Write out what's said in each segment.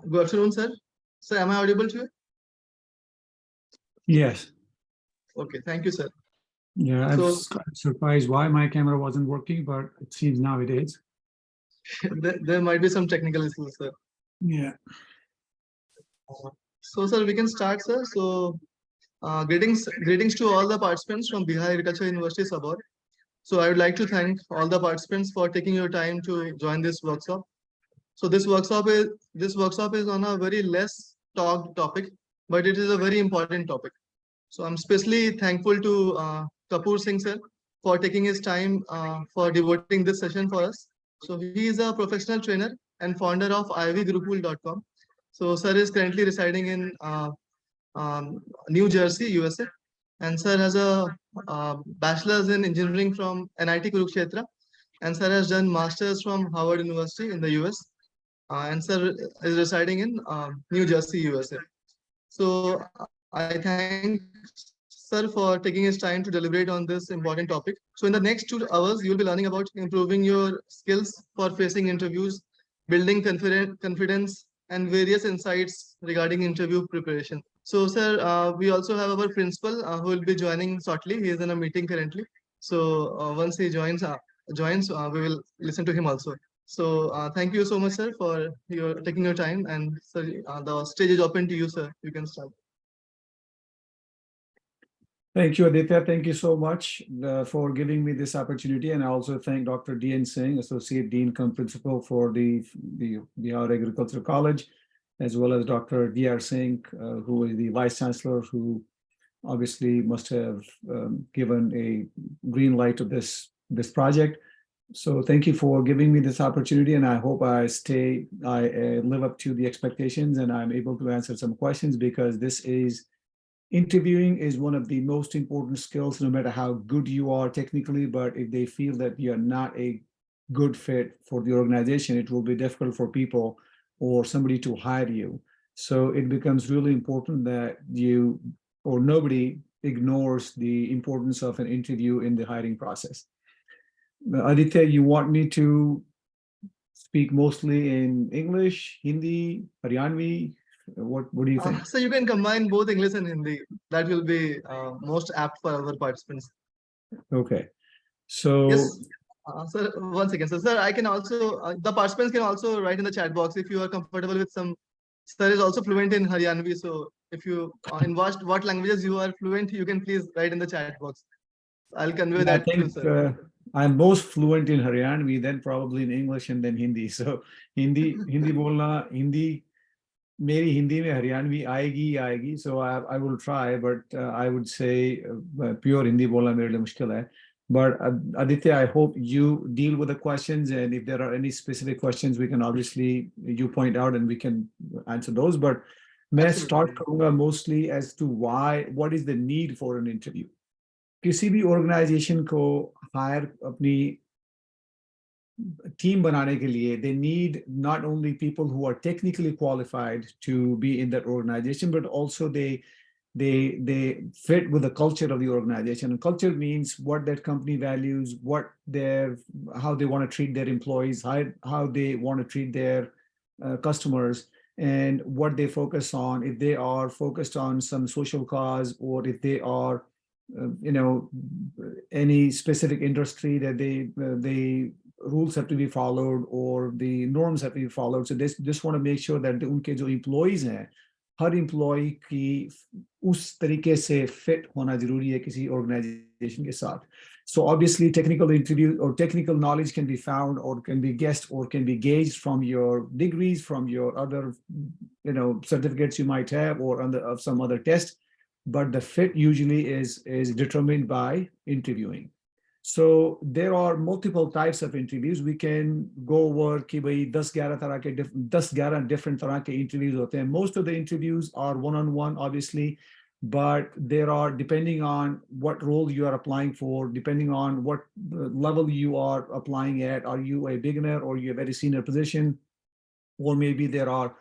Good afternoon, sir. Sir, am I audible to you? Yes. Okay, thank you, sir. Yeah, I'm So surprised why my camera wasn't working, but it seems now it is. there might be some technical issues, sir. Yeah. So, sir, we can start, sir. So, greetings to all the participants from Bihar Agriculture University, Sabor. So, I would like to thank all the participants for taking your time to join this workshop. So, this workshop is on a very less talked topic, but it is a very important topic. So, I'm especially thankful to Kapoor Singh, sir, for taking his time for devoting this session for us. So, he is a professional trainer and founder of ivgurukul.com. So, sir is currently residing in New Jersey, USA, and sir has a bachelor's in engineering from NIT Kurukshetra, and sir has done masters from Harvard University in the US, and sir is residing in New Jersey, USA. So I thank sir for taking his time to deliberate on this important topic. So in the next 2 hours, you will be learning about improving your skills for facing interviews, building confidence, and various insights regarding interview preparation. So, sir, we also have our principal who will be joining shortly. He is in a meeting currently. So once he joins, we will listen to him also. So thank you so much, sir, for your taking your time. And sir, the stage is open to you, sir. You can start. Thank you, Aditya. Thank you so much for giving me this opportunity. And I also thank Dr. D.N. Singh, Associate Dean cum Principal for the Bihar Agricultural College, as well as Dr. D.R. Singh, who is the Vice Chancellor, who obviously must have given a green light to this project. So thank you for giving me this opportunity, and I hope I live up to the expectations and I'm able to answer some questions, because interviewing is one of the most important skills, no matter how good you are technically. But if they feel that you're not a good fit for the organization, it will be difficult for people or somebody to hire you. So it becomes really important that you or nobody ignores the importance of an interview in the hiring process. Aditya, you want me to speak mostly in English, Hindi, Haryanvi? What do you think? So you can combine both English and Hindi. That will be most apt for our participants. Okay. So yes, sir. One second, sir. I can also the participants can also write in the chat box if you are comfortable with some. Sir is also fluent in Haryanvi, so if you in what languages you are fluent, you can please write in the chat box. I'll convey I that think to sir. I'm most fluent in Haryanvi, then probably in English and then Hindi. So Hindi bolna, Hindi, मेरी हिंदी में हरियाणवी आएगी. So I will try, but I would say pure Hindi बोलना मेरे लिए मुश्किल है. But Aditya, I hope you deal with the questions, and if there are any specific questions, we can obviously you point out and we can answer those. But मैं start करूँगा mostly as to what is the need for an interview. किसी भी organization को hire अपनी team बनाने के लिए, they need not only people who are technically qualified to be in that organization, but also they fit with the culture of the organization. And culture means what that company values, how they want to treat their employees, how they want to treat their customers, and what they focus on. If they are focused on some social cause, or if they are any specific industry that they rules have to be followed or the norms have to be followed. So they just want to make sure that उनके जो employees हैं, हर employee की उस तरीके से fit होना जरूरी है किसी organization के साथ. So obviously technical interview or technical knowledge can be found or can be guessed or can be gauged from your degrees, from your other certificates you might have, or of some other test. But the fit usually is determined by interviewing. So there are multiple types of interviews. We can go over कि भाई 10-11 different तरह के interviews होते हैं. Most of the interviews are one-on-one, obviously, but there are, depending on what role you are applying for, depending on what level you are applying at. Are you a beginner or you a very senior position? Or maybe there are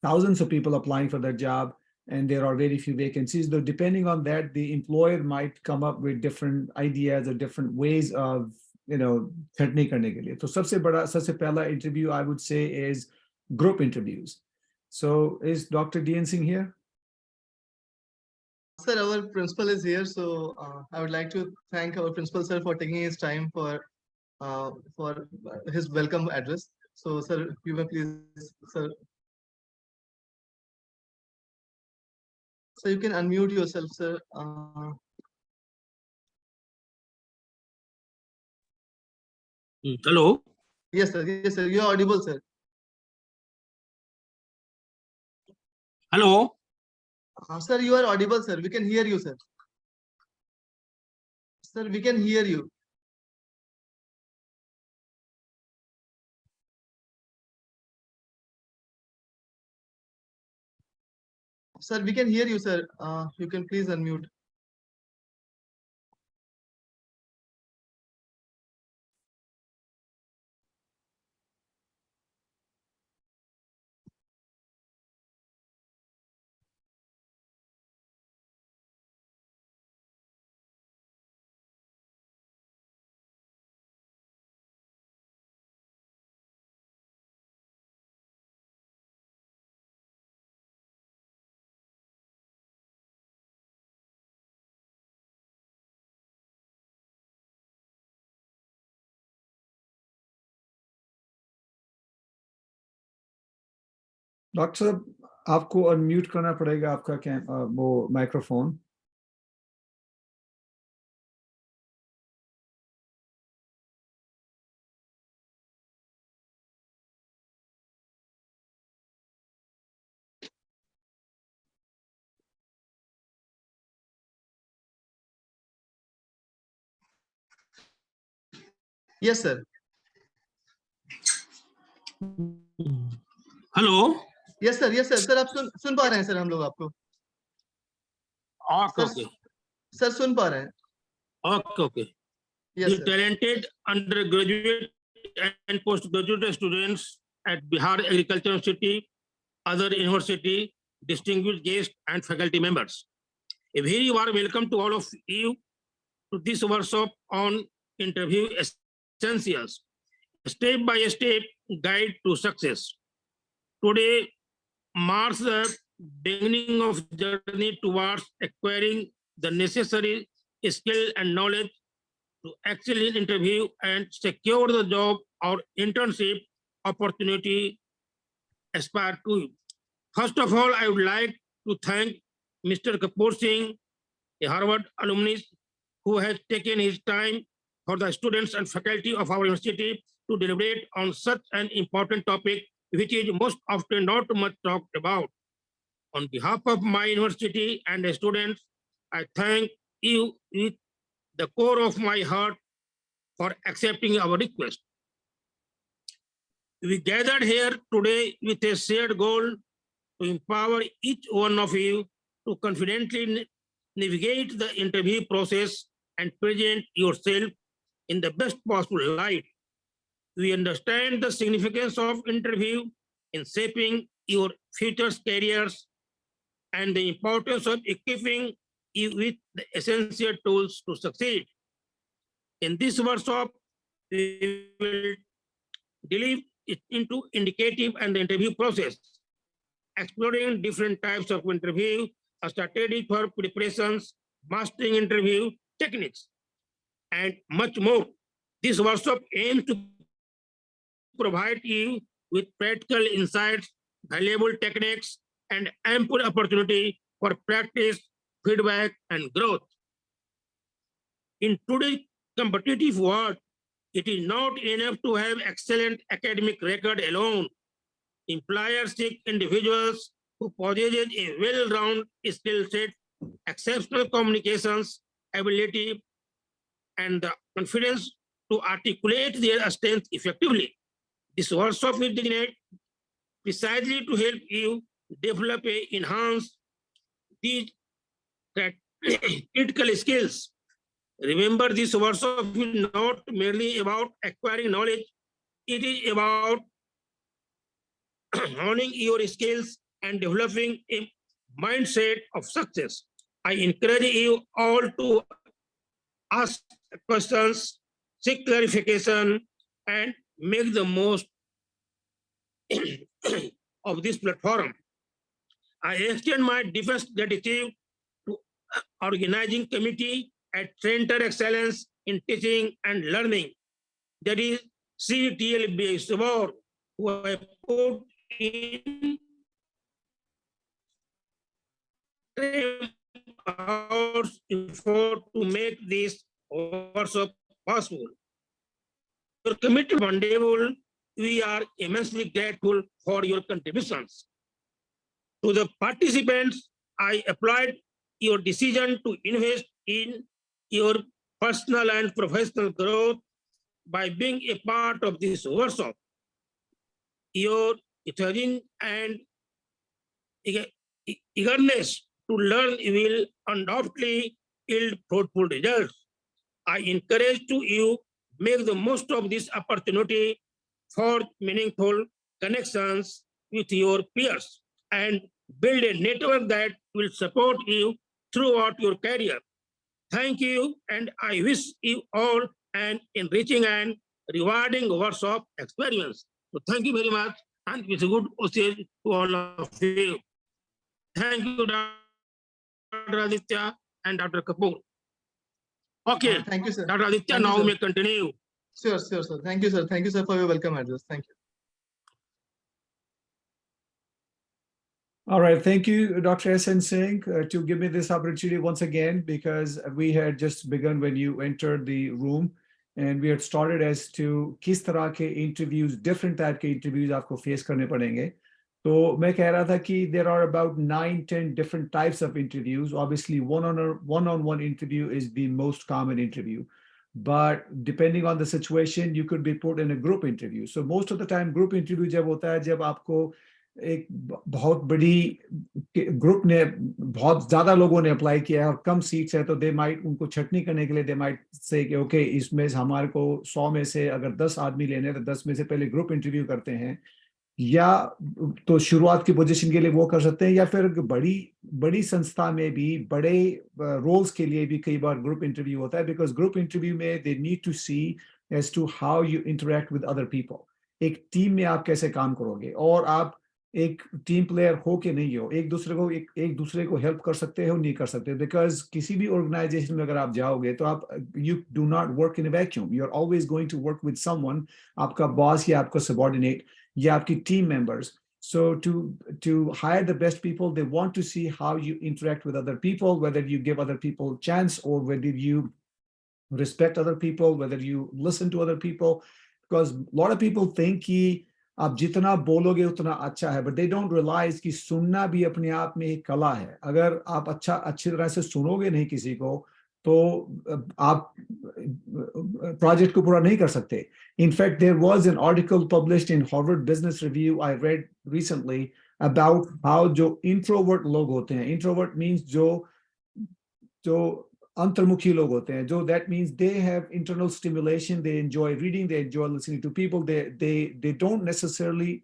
thousands of people applying for that job and there are very few vacancies. Though depending on that, the employer might come up with different ideas or different ways of threatening करने के लिए. तो सबसे पहला interview I would say is group interviews. So is Dr. DN Singh here? Sir, our principal is here, so I would like to thank our principal sir for taking his time for his welcome address. So, sir, you may please, sir. So you can unmute yourself, sir. Hello. Yes, sir. Yes, sir. You are audible, sir. Hello. Sir, you are audible, sir. We can hear you, sir. Sir, we can hear you. Sir, we can hear you, sir. You can please unmute. Doctor साहब आपको unmute करना पड़ेगा आपका वो microphone. Yes, sir. Hello. Yes, sir. Yes, sir. Sir, आप सुन पा रहे हैं, सर, हम लोग आपको. Okay. Sir, Okay. सर सुन पा रहे हैं. Okay. Okay. Yes, The sir. talented undergraduate and postgraduate students at Bihar Agriculture University, other university, distinguished guests and faculty members. A very warm welcome to all of you to this workshop on interview essentials, step by step guide to success. Today marks the beginning of journey towards acquiring the necessary skill and knowledge to excel in interview and secure the job or internship opportunity aspire to. First of all, I would like to thank Mr. Kapoor Singh, a Harvard alumnus who has taken his time for the students and faculty of our university to deliberate on such an important topic, which is most often not much talked about. On behalf of my university and the students, I thank you with the core of my heart for accepting our request. We gathered here today with a shared goal to empower each one of you to confidently navigate the interview process and present yourself in the best possible light. We understand the significance of interview in shaping your future careers and the importance of equipping you with the essential tools to succeed. In this workshop, we will delve into indicative and the interview process, exploring different types of interview, a strategy for preparations, mastering interview techniques, and much more. This workshop aims to provide you with practical insights, valuable techniques, and ample opportunity for practice, feedback, and growth. In today's competitive world, it is not enough to have excellent academic record alone. Employers seek individuals who possess a well-rounded skill set, exceptional communications ability, and the confidence to articulate their strength effectively. This workshop is designed precisely to help you develop and enhance these critical skills. Remember, this workshop is not merely about acquiring knowledge, it is about honing your skills and developing a mindset of success. I encourage you all to ask questions, seek clarification, and make the most of this platform. I extend my deepest gratitude to organizing committee at Center Excellence in Teaching and Learning, that is CTLB Sabor, who have put in hours effort to make this workshop possible. Your commitment is commendable. We are immensely grateful for your contributions. To the participants, I applaud your decision to invest in your personal and professional growth by being a part of this workshop. Your enthusiasm and eagerness to learn will undoubtedly yield fruitful results. I encourage you make the most of this opportunity for meaningful connections with your peers and build a network that will support you throughout your career. Thank you, and I wish you all an enriching and rewarding workshop experience. So thank you very much, and it's a good wishes to all of you. Thank you, Dr. Aditya and Dr. Kapoor. Okay, Thank you, sir. Dr. Aditya, Thank you, now sir. may continue. Sure, sure, sir. Thank you, sir. Thank you, sir, for your welcome address. Thank you. All right, thank you, Dr. S.N. Singh, to give me this opportunity once again, because we had just begun when you entered the room, and we had started as to किस तरह के interviews, different type के interviews आपको face करने पड़ेंगे. तो मैं कह रहा था कि there are about 9-10 different types of interviews. Obviously, one-on-one interview is the most common interview. But depending on the situation, you could be put in a group interview. So most of the time, group interview जब होता है, जब आपको एक बहुत बड़ी group ने बहुत ज्यादा लोगों ने अप्लाई किया है और कम सीट्स है, तो दे माइट उनको छटनी करने के लिए दे माइट से कि ओके इसमें हमारे को 100 में से अगर 10 आदमी लेने तो 10 में से पहले ग्रुप इंटरव्यू करते हैं, या तो शुरुआत की पोजीशन के लिए वो कर सकते हैं, या फिर बड़ी संस्था में भी बड़े रोल्स के लिए भी कई बार ग्रुप इंटरव्यू होता है, बिकॉज ग्रुप इंटरव्यू में they need to see as to how you interact with other people. एक टीम में आप कैसे काम करोगे, और आप एक टीम प्लेयर हो कि नहीं हो, एक दूसरे को हेल्प कर सकते हो नहीं कर सकते, बिकॉज किसी भी ऑर्गेनाइजेशन में अगर आप जाओगे तो आप you do not work in a vacuum, you are always going to work with someone, आपका बॉस या आपका सबऑर्डिनेट या आपकी team members. So to hire the best people, they want to see how you interact with other people, whether you give other people a chance or whether you respect other people, whether you listen to other people, because a lot of people think कि आप जितना बोलोगे उतना अच्छा है, but they don't realize कि सुनना भी अपने आप में एक कला है. अगर आप अच्छी तरह से सुनोगे नहीं किसी को, तो आप प्रोजेक्ट को पूरा नहीं कर सकते. In fact, there was an article published in Harvard Business Review I read recently about how जो introvert लोग होते हैं, introvert means जो अंतर्मुखी लोग होते हैं, जो that means they have internal stimulation, they enjoy reading, they enjoy listening to people, they don't necessarily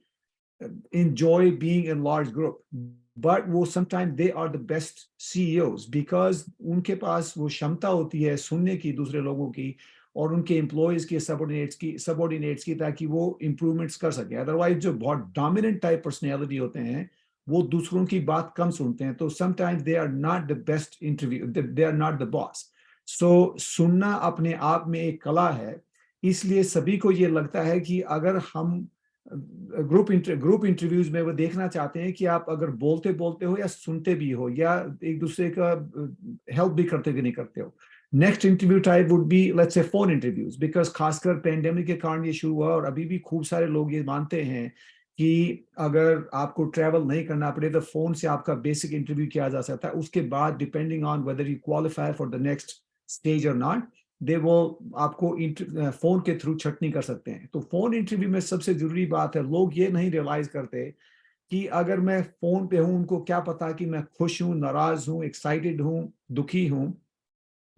enjoy being in large group, but वो sometimes they are the best CEOs because उनके पास वो क्षमता होती है सुनने की दूसरे लोगों की और उनके एम्प्लॉयज के सबऑर्डिनेट्स की ताकि वो इम्प्रूवमेंट्स कर सके. अदरवाइज जो बहुत डोमिनेंट टाइप पर्सनैलिटी होते हैं वो दूसरों की बात कम सुनते हैं, तो sometimes they are not the best interview, they are not the boss. So सुनना अपने आप में एक कला है. इसलिए सभी को ये लगता है कि अगर हम ग्रुप इंटरव्यूज में वो देखना चाहते हैं कि आप अगर बोलते हो या सुनते भी हो या एक दूसरे का हेल्प भी करते कि नहीं करते हो. Next interview type would be let's say phone interviews, because खासकर पेंडेमिक के कारण ये शुरू हुआ और अभी भी खूब सारे लोग ये मानते हैं कि अगर आपको ट्रैवल नहीं करना पड़े तो फोन से आपका बेसिक इंटरव्यू किया जा सकता है. उसके बाद depending on whether you qualify for the next stage और नॉट, दे वो आपको फोन के थ्रू छटनी कर सकते हैं. तो फोन इंटरव्यू में सबसे जरूरी बात है, लोग ये नहीं रियलाइज करते कि अगर मैं फोन पे हूं उनको क्या पता कि मैं खुश हूं, नाराज हूं, एक्साइटेड हूं, दुखी हूं,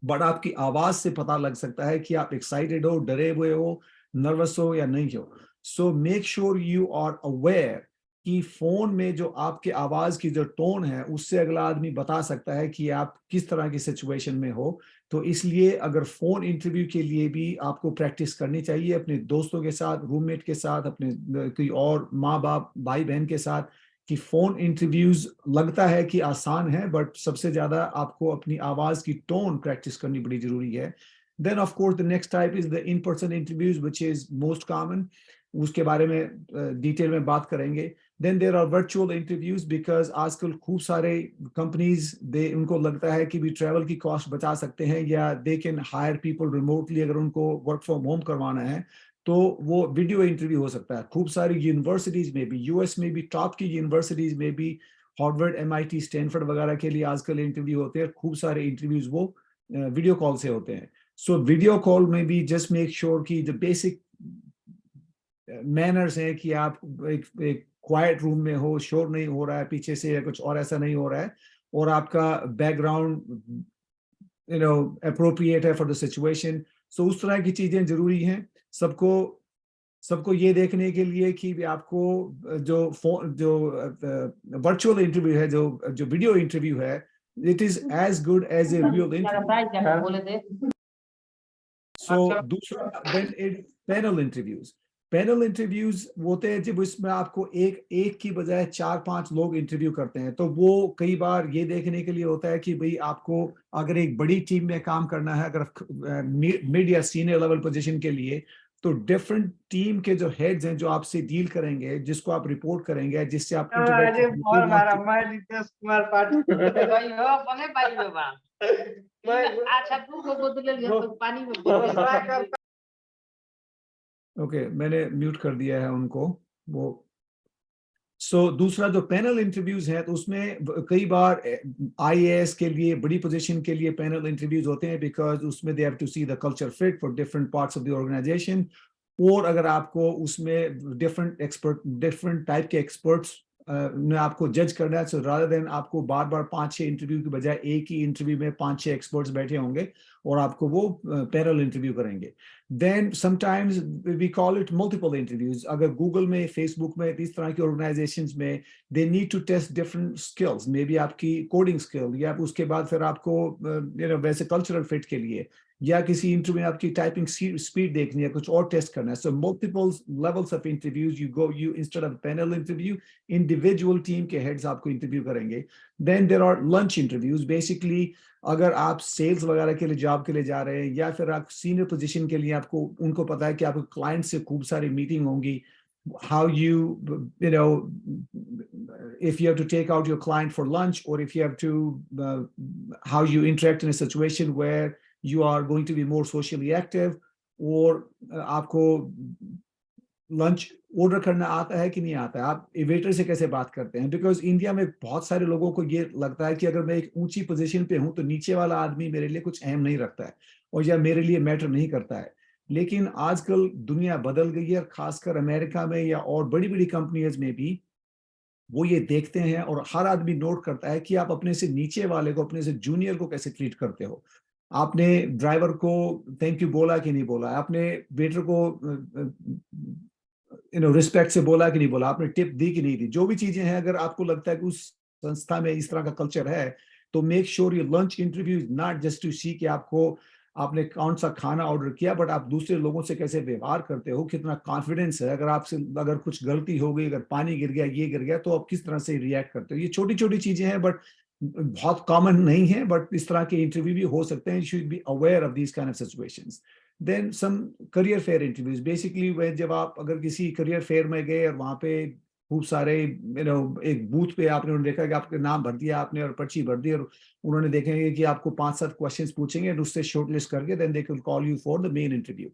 बट आपकी आवाज से पता लग सकता है कि आप एक्साइटेड हो, डरे हुए हो, नर्वस हो या नहीं हो. So make sure you are aware कि फोन में जो आपके आवाज की जो टोन है उससे अगला आदमी बता सकता है कि आप किस तरह की सिचुएशन में हो। तो इसलिए अगर फोन इंटरव्यू के लिए भी आपको प्रैक्टिस करनी चाहिए अपने दोस्तों के साथ, रूममेट के साथ, अपने कोई और माँ बाप भाई बहन के साथ, कि फोन इंटरव्यूज लगता है कि आसान है बट सबसे ज्यादा आपको अपनी आवाज की टोन प्रैक्टिस करनी बड़ी जरूरी है। Then of course the next type is the in person interviews which is most common, उसके बारे में डिटेल में बात करेंगे। Then there are virtual interviews because आजकल खूब सारे कंपनीज दे उनको लगता है कि भी ट्रैवल की कॉस्ट बचा सकते हैं या they can hire people remotely, अगर उनको वर्क फ्रॉम होम करवाना है तो वो वीडियो इंटरव्यू हो सकता है। खूब सारी यूनिवर्सिटीज में भी, यूएस में भी, टॉप की यूनिवर्सिटीज में भी, हार्वर्ड, एमआईटी, स्टैनफोर्ड वगैरह के लिए आजकल इंटरव्यू होते हैं। खूब सारे इंटरव्यूज वो वीडियो कॉल से होते हैं। सो वीडियो कॉल में भी जस्ट मेक श्योर कि जो बेसिक मैनर्स है कि आप एक क्वाइट रूम में हो, शोर नहीं हो रहा है पीछे से या कुछ और ऐसा नहीं हो रहा है, और आपका बैकग्राउंड अप्रोप्रिएट है फॉर द सिचुएशन। सो उस तरह की चीजें जरूरी हैं। सबको ये देखने के लिए कि आपको जो वर्चुअल इंटरव्यू है, जो वीडियो इंटरव्यू है, it is as good as a real interview. So दूसरा देन पैनल इंटरव्यूज होते हैं जब इसमें आपको एक की बजाय 4-5 लोग इंटरव्यू करते हैं। तो वो कई बार ये देखने के लिए होता है कि भाई आपको अगर एक बड़ी टीम में काम करना है, अगर मिड या सीनियर लेवल पोजीशन के लिए, तो डिफरेंट टीम के जो हेड्स हैं जो आपसे डील करेंगे, जिसको आप रिपोर्ट करेंगे, जिससे आप ओके मैंने म्यूट कर दिया है उनको वो। दूसरा जो पैनल इंटरव्यूज है तो उसमें कई बार आईएएस के लिए, बड़ी पोजीशन के लिए पैनल इंटरव्यूज होते हैं बिकॉज उसमें they have to see the culture fit for different parts of the organisation. और अगर आपको उसमें डिफरेंट टाइप के एक्सपर्ट्स ने आपको जज करना है, सो रादर देन आपको बार बार 5-6 इंटरव्यू की बजाय एक ही इंटरव्यू में 5-6 एक्सपर्ट्स बैठे होंगे और आपको वो पैनल इंटरव्यू करेंगे। Then sometimes we call it multiple interviews. अगर गूगल में, फेसबुक में, इस तरह की ऑर्गेनाइजेशंस में they need to test different skills, maybe आपकी कोडिंग स्किल, या उसके बाद फिर आपको वैसे कल्चरल फिट के लिए, या किसी इंटरव्यू में आपकी टाइपिंग स्पीड देखनी है, कुछ और टेस्ट करना है। So multiple levels of interviews you instead of panel interview, individual team के हेड्स आपको इंटरव्यू करेंगे। Then there are lunch interviews. Basically अगर आप सेल्स वगैरह के लिए, जॉब के लिए जा रहे हैं, या फिर आप सीनियर पोजीशन के लिए, आपको उनको पता है कि आपको क्लाइंट से खूब सारी मीटिंग होंगी, how if you have to take out your client for lunch, or if you have to how you interact in a situation where you are going to be more socially active, और आपको lunch order करना आता है कि नहीं आता है, आप वेटर से कैसे बात करते हैं। बिकॉज इंडिया में बहुत सारे लोगों को ये लगता है कि अगर मैं एक ऊंची पोजीशन पे हूं तो नीचे वाला आदमी मेरे लिए कुछ अहम नहीं रखता है और या मेरे लिए मैटर नहीं करता है। लेकिन आजकल दुनिया बदल गई है, खासकर अमेरिका में या और बड़ी बड़ी कंपनीज में भी वो ये देखते हैं और हर आदमी नोट करता है कि आप अपने से नीचे वाले को, अपने से जूनियर को कैसे ट्रीट करते हो। आपने ड्राइवर को थैंक यू बोला कि नहीं बोला, आपने वेटर को रिस्पेक्ट से बोला कि नहीं बोला, आपने टिप दी कि नहीं दी। जो भी चीजें हैं, अगर आपको लगता है कि उस संस्था में इस तरह का कल्चर है, तो make sure your lunch interview is not just to see कि आपने कौन सा खाना ऑर्डर किया, बट आप दूसरे लोगों से कैसे व्यवहार करते हो, कितना कॉन्फिडेंस है। अगर कुछ गलती हो गई, अगर पानी गिर गया, ये गिर गया, तो आप किस तरह से रिएक्ट करते हो। ये छोटी छोटी चीजें हैं बट बहुत कॉमन नहीं है, बट इस तरह के इंटरव्यू भी हो सकते हैं। You should be aware of these kind of situations. Then some career fair interviews. Basically वे जब आप अगर किसी करियर फेयर में गए और वहां पे खूब सारे एक बूथ पे आपने देखा कि आपका नाम भर दिया आपने और पर्ची भर दी, और उन्होंने देखेंगे कि आपको 5-7 क्वेश्चंस पूछेंगे और उससे शॉर्टलिस्ट करके then they will call you for the main interview.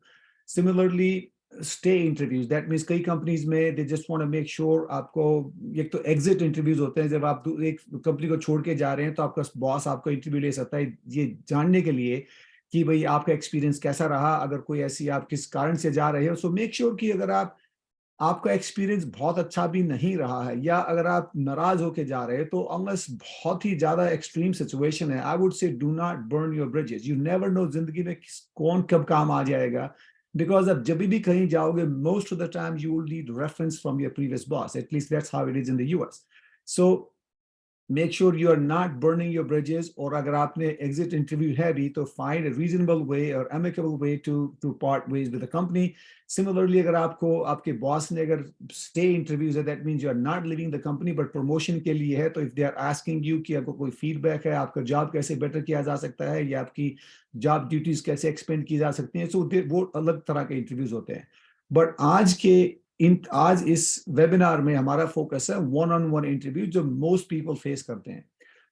Similarly stay interviews, that means कई कंपनीज में they just want to make sure आपको, एक तो एग्जिट इंटरव्यूज होते हैं जब आप एक कंपनी को छोड़ के जा रहे हैं तो आपका बॉस आपको इंटरव्यू ले सकता है ये जानने के लिए कि भाई आपका एक्सपीरियंस कैसा रहा, अगर कोई ऐसी आप किस कारण से जा रहे हो। सो मेक श्योर कि अगर आपका एक्सपीरियंस बहुत अच्छा भी नहीं रहा है या अगर आप नाराज होके जा रहे हैं, तो अनलेस बहुत ही ज्यादा एक्सट्रीम सिचुएशन है, I would say do not burn your bridges. You never know जिंदगी में कौन कब काम आ जाएगा। Because अब जब भी कहीं जाओगे, most of the time you will need reference from your previous boss. At least that's how it is in the US. So make sure you are not burning your bridges, और अगर आपने exit interview है भी तो find a reasonable way or amicable way to part ways with the company. Similarly, अगर आपको आपके boss ने अगर stay interviews है, that means you are not leaving the company but promotion के लिए है, तो if they are asking you कि आपको कोई feedback है, आपका job कैसे better किया जा सकता है या आपकी job duties कैसे expand की जा सकती हैं, so वो अलग तरह के interviews होते हैं. But आज इस वेबिनार में हमारा फोकस है वन ऑन वन इंटरव्यू जो मोस्ट पीपल फेस करते हैं.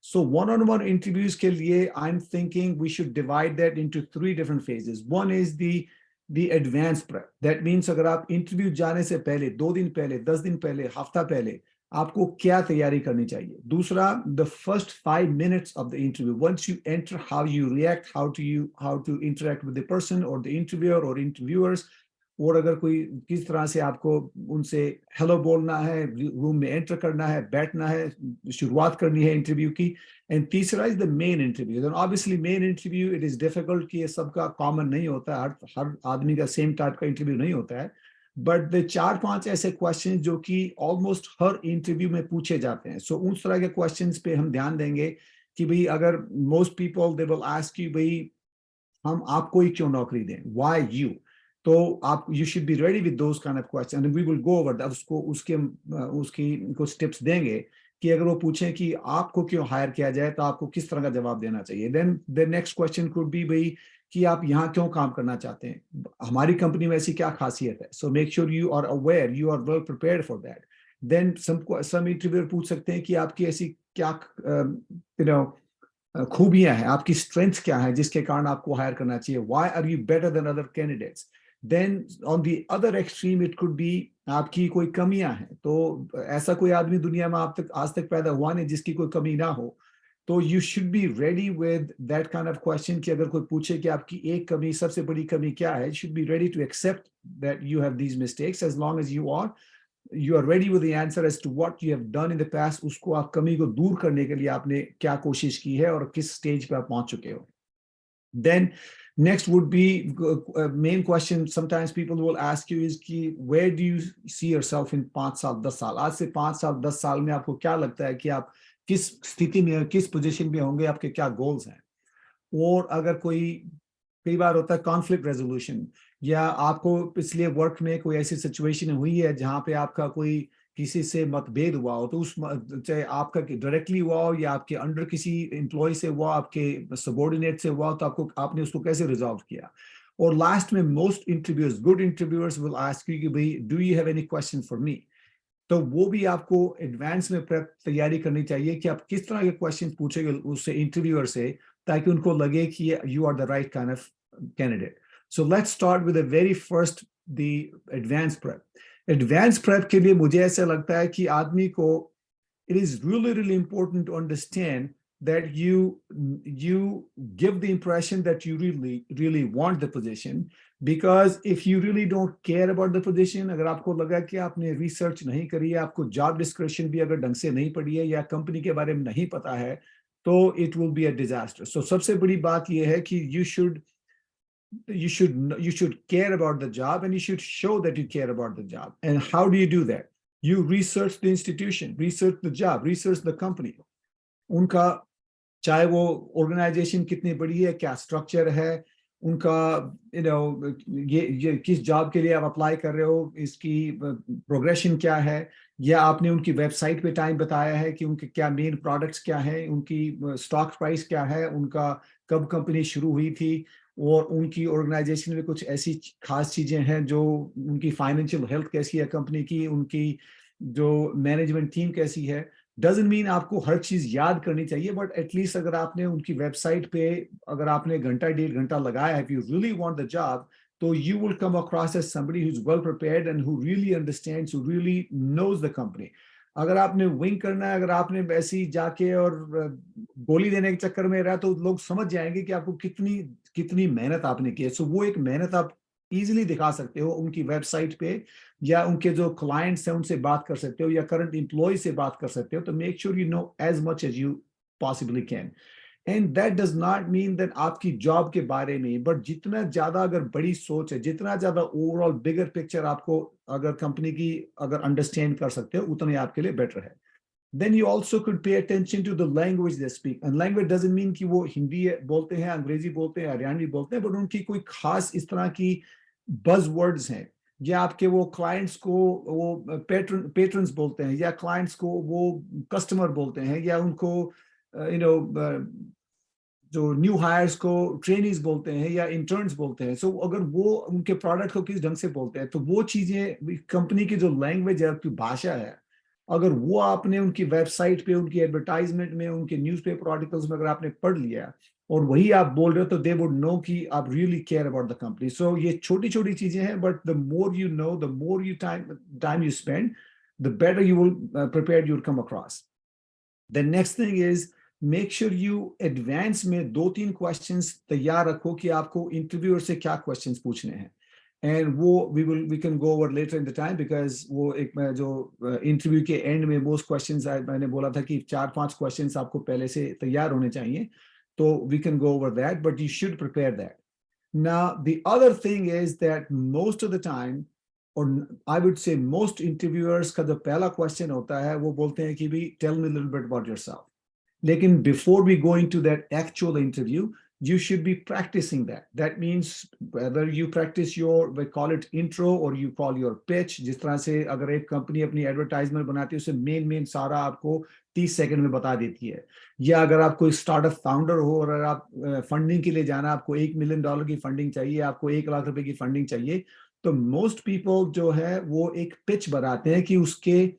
So one on one interviews के लिए I am thinking we should divide that into 3 different phases. One is the advance prep. That means अगर आप इंटरव्यू जाने से पहले 2 दिन पहले, 10 दिन पहले, हफ्ता पहले आपको क्या तैयारी करनी चाहिए. दूसरा, the first 5 minutes of the interview, once you enter, how you react, how to interact with the person और द इंटरव्यूअर और इंटरव्यूअर्स, और अगर कोई किस तरह से आपको उनसे हेलो बोलना है, रूम में एंटर करना है, बैठना है, शुरुआत करनी है इंटरव्यू की. एंड तीसरा is the main interview. Then obviously main interview it is difficult कि ये सबका कॉमन नहीं होता, हर आदमी का सेम टाइप का इंटरव्यू नहीं होता है. बट द 4-5 ऐसे क्वेश्चन जो कि ऑलमोस्ट हर इंटरव्यू में पूछे जाते हैं. सो उस तरह के क्वेश्चंस पे हम ध्यान देंगे कि भाई अगर most people they will ask you भाई हम आपको ही क्यों नौकरी दें, व्हाई यू, तो आप you should be ready with those kind of question and we will go over that. उसकी कुछ टिप्स देंगे कि अगर वो पूछें कि आपको क्यों हायर किया जाए तो आपको किस तरह का जवाब देना चाहिए. Then the next question could be भाई कि आप यहाँ क्यों काम करना चाहते हैं, हमारी कंपनी में ऐसी क्या खासियत है. So make sure you are aware, you are well prepared for that. Then some interviewer पूछ सकते हैं कि आपकी ऐसी क्या खूबियां हैं, आपकी स्ट्रेंथ क्या है जिसके कारण आपको हायर करना चाहिए. Why are you better than other candidates. Then on the other extreme it could be आपकी कोई कमियां हैं, तो ऐसा कोई आदमी दुनिया में आज तक पैदा हुआ नहीं जिसकी कोई कमी ना हो. तो you should be ready with that kind of question कि अगर कोई पूछे कि आपकी एक कमी, सबसे बड़ी कमी क्या है, you should be ready to accept that you have these mistakes as long as you are ready with the answer as to what you have done in the past. उसको आप कमी को दूर करने के लिए आपने क्या कोशिश की है और किस स्टेज पे आप पहुंच चुके हो. Then next would be main question sometimes people will ask you is कि where do you see yourself in 5 साल 10 साल. आज से 5 साल 10 साल में आपको क्या लगता है कि आप किस स्थिति में, किस पोजीशन में होंगे, आपके क्या गोल्स हैं. और अगर कई बार होता है कॉन्फ्लिक्ट रेजोल्यूशन, या आपको पिछले वर्क में कोई ऐसी सिचुएशन हुई है जहां पे आपका कोई किसी से मतभेद हुआ हो, तो उस चाहे आपका डायरेक्टली हुआ हो या आपके अंडर किसी एम्प्लॉय से हुआ, आपके सबॉर्डिनेट से हुआ, तो आपने उसको कैसे रिजॉल्व किया. और लास्ट में most interviewers, good interviewers will ask you कि भाई do you have any question for me. तो वो भी आपको एडवांस में तैयारी करनी चाहिए कि आप किस तरह के क्वेश्चन पूछेंगे उससे, इंटरव्यूअर से, ताकि उनको लगे कि you are the right kind of candidate. So let's start with the very first, the advanced prep. Advanced prep के लिए मुझे ऐसा लगता है कि आदमी को it is really important to understand that you give the impression that you really want the position, because if you really don't care about the position, अगर आपको लगा कि आपने research नहीं करी है, आपको job description भी अगर ढंग से नहीं पढ़ी है या कंपनी के बारे में नहीं पता है, तो it will be a disaster. So सबसे बड़ी बात यह है कि you should care about the job and you should show that you care about the job. And how do you do that? You research the institution, research the job, research the company. उनका चाहे वो organization कितनी बड़ी है, क्या structure है, उनका ये किस job के लिए आप apply कर रहे हो, इसकी progression क्या है, या आपने उनकी website पे time बताया है कि उनके क्या main products क्या है, उनकी stock price क्या है, उनका कब company शुरू हुई थी, और उनकी ऑर्गेनाइजेशन में कुछ ऐसी खास चीजें हैं, जो उनकी फाइनेंशियल हेल्थ कैसी है कंपनी की, उनकी जो मैनेजमेंट टीम कैसी है. डजंट मीन आपको हर चीज याद करनी चाहिए, बट एटलीस्ट अगर आपने उनकी वेबसाइट पे अगर आपने घंटा 1.5 घंटा लगाया है, if you really want the job, तो you will come across as somebody who is well prepared and who really understands, who really knows the company. अगर आपने विंग करना है, अगर आपने वैसे ही जाके और गोली देने के चक्कर में रहा, तो लोग समझ जाएंगे कि आपको कितनी मेहनत आपने की है. सो वो एक मेहनत आप इजीली दिखा सकते हो उनकी वेबसाइट पे, या उनके जो क्लाइंट्स हैं उनसे बात कर सकते हो, या करंट एम्प्लॉय से बात कर सकते हो. तो make sure you know as much as you possibly can. And that does not mean that आपकी जॉब के बारे में, बट जितना ज्यादा अगर बड़ी सोच है, जितना ज्यादा ओवरऑल बिगर पिक्चर आपको अगर कंपनी की अगर अंडरस्टैंड कर सकते हो, उतना ही आपके लिए बेटर है. Then you also could pay attention to the language they speak. And language doesn't mean कि वो हिंदी बोलते हैं, अंग्रेजी बोलते हैं, हरियाणवी बोलते हैं, but उनकी कोई खास इस तरह की बज वर्ड्स हैं, या आपके वो क्लाइंट्स को वो पेट्रन्स बोलते हैं, या क्लाइंट्स को वो कस्टमर बोलते हैं, या उनको यू नो जो न्यू हायर्स को ट्रेनीज बोलते हैं या इंटर्न्स बोलते हैं. सो अगर वो उनके प्रोडक्ट को किस ढंग से बोलते हैं, तो वो चीजें कंपनी की जो लैंग्वेज है, आपकी भाषा है, अगर वो आपने उनकी वेबसाइट पे, उनकी एडवर्टाइजमेंट में, उनके न्यूज़पेपर आर्टिकल्स में अगर आपने पढ़ लिया और वही आप बोल रहे हो, तो दे वुड नो कि आप really care about the company. So ये छोटी छोटी चीजें हैं, but the more you know, the more you time you spend, the better you will prepared you will come across. The next thing is make sure you advance में 2-3 questions तैयार रखो कि आपको इंटरव्यूअर से क्या क्वेश्चंस पूछने हैं. And वो we can go over later in the time, because वो एक जो इंटरव्यू के एंड में वो क्वेश्चंस मैंने बोला था कि 4-5 क्वेश्चंस आपको पहले से तैयार होने चाहिए, तो we can go over that, but you should prepare that. Now the other thing is that most of the time, or I would say most interviewers का जो पहला क्वेश्चन होता है, वो बोलते हैं कि भी tell me a little bit about yourself. Lekin before we go into that actual interview, you should be practicing that. That means whether you practice your, we call it intro, or you call your pitch. जिस तरह से अगर एक company अपनी advertisement बनाती है, उसे main सारा आपको 30 सेकंड में बता देती है. या अगर आप कोई स्टार्टअप फाउंडर हो और अगर आप फंडिंग के लिए जाना, आपको $1 मिलियन की फंडिंग चाहिए, आपको 1 लाख रुपए की फंडिंग चाहिए, तो मोस्ट पीपल जो है वो एक पिच बनाते हैं कि उसके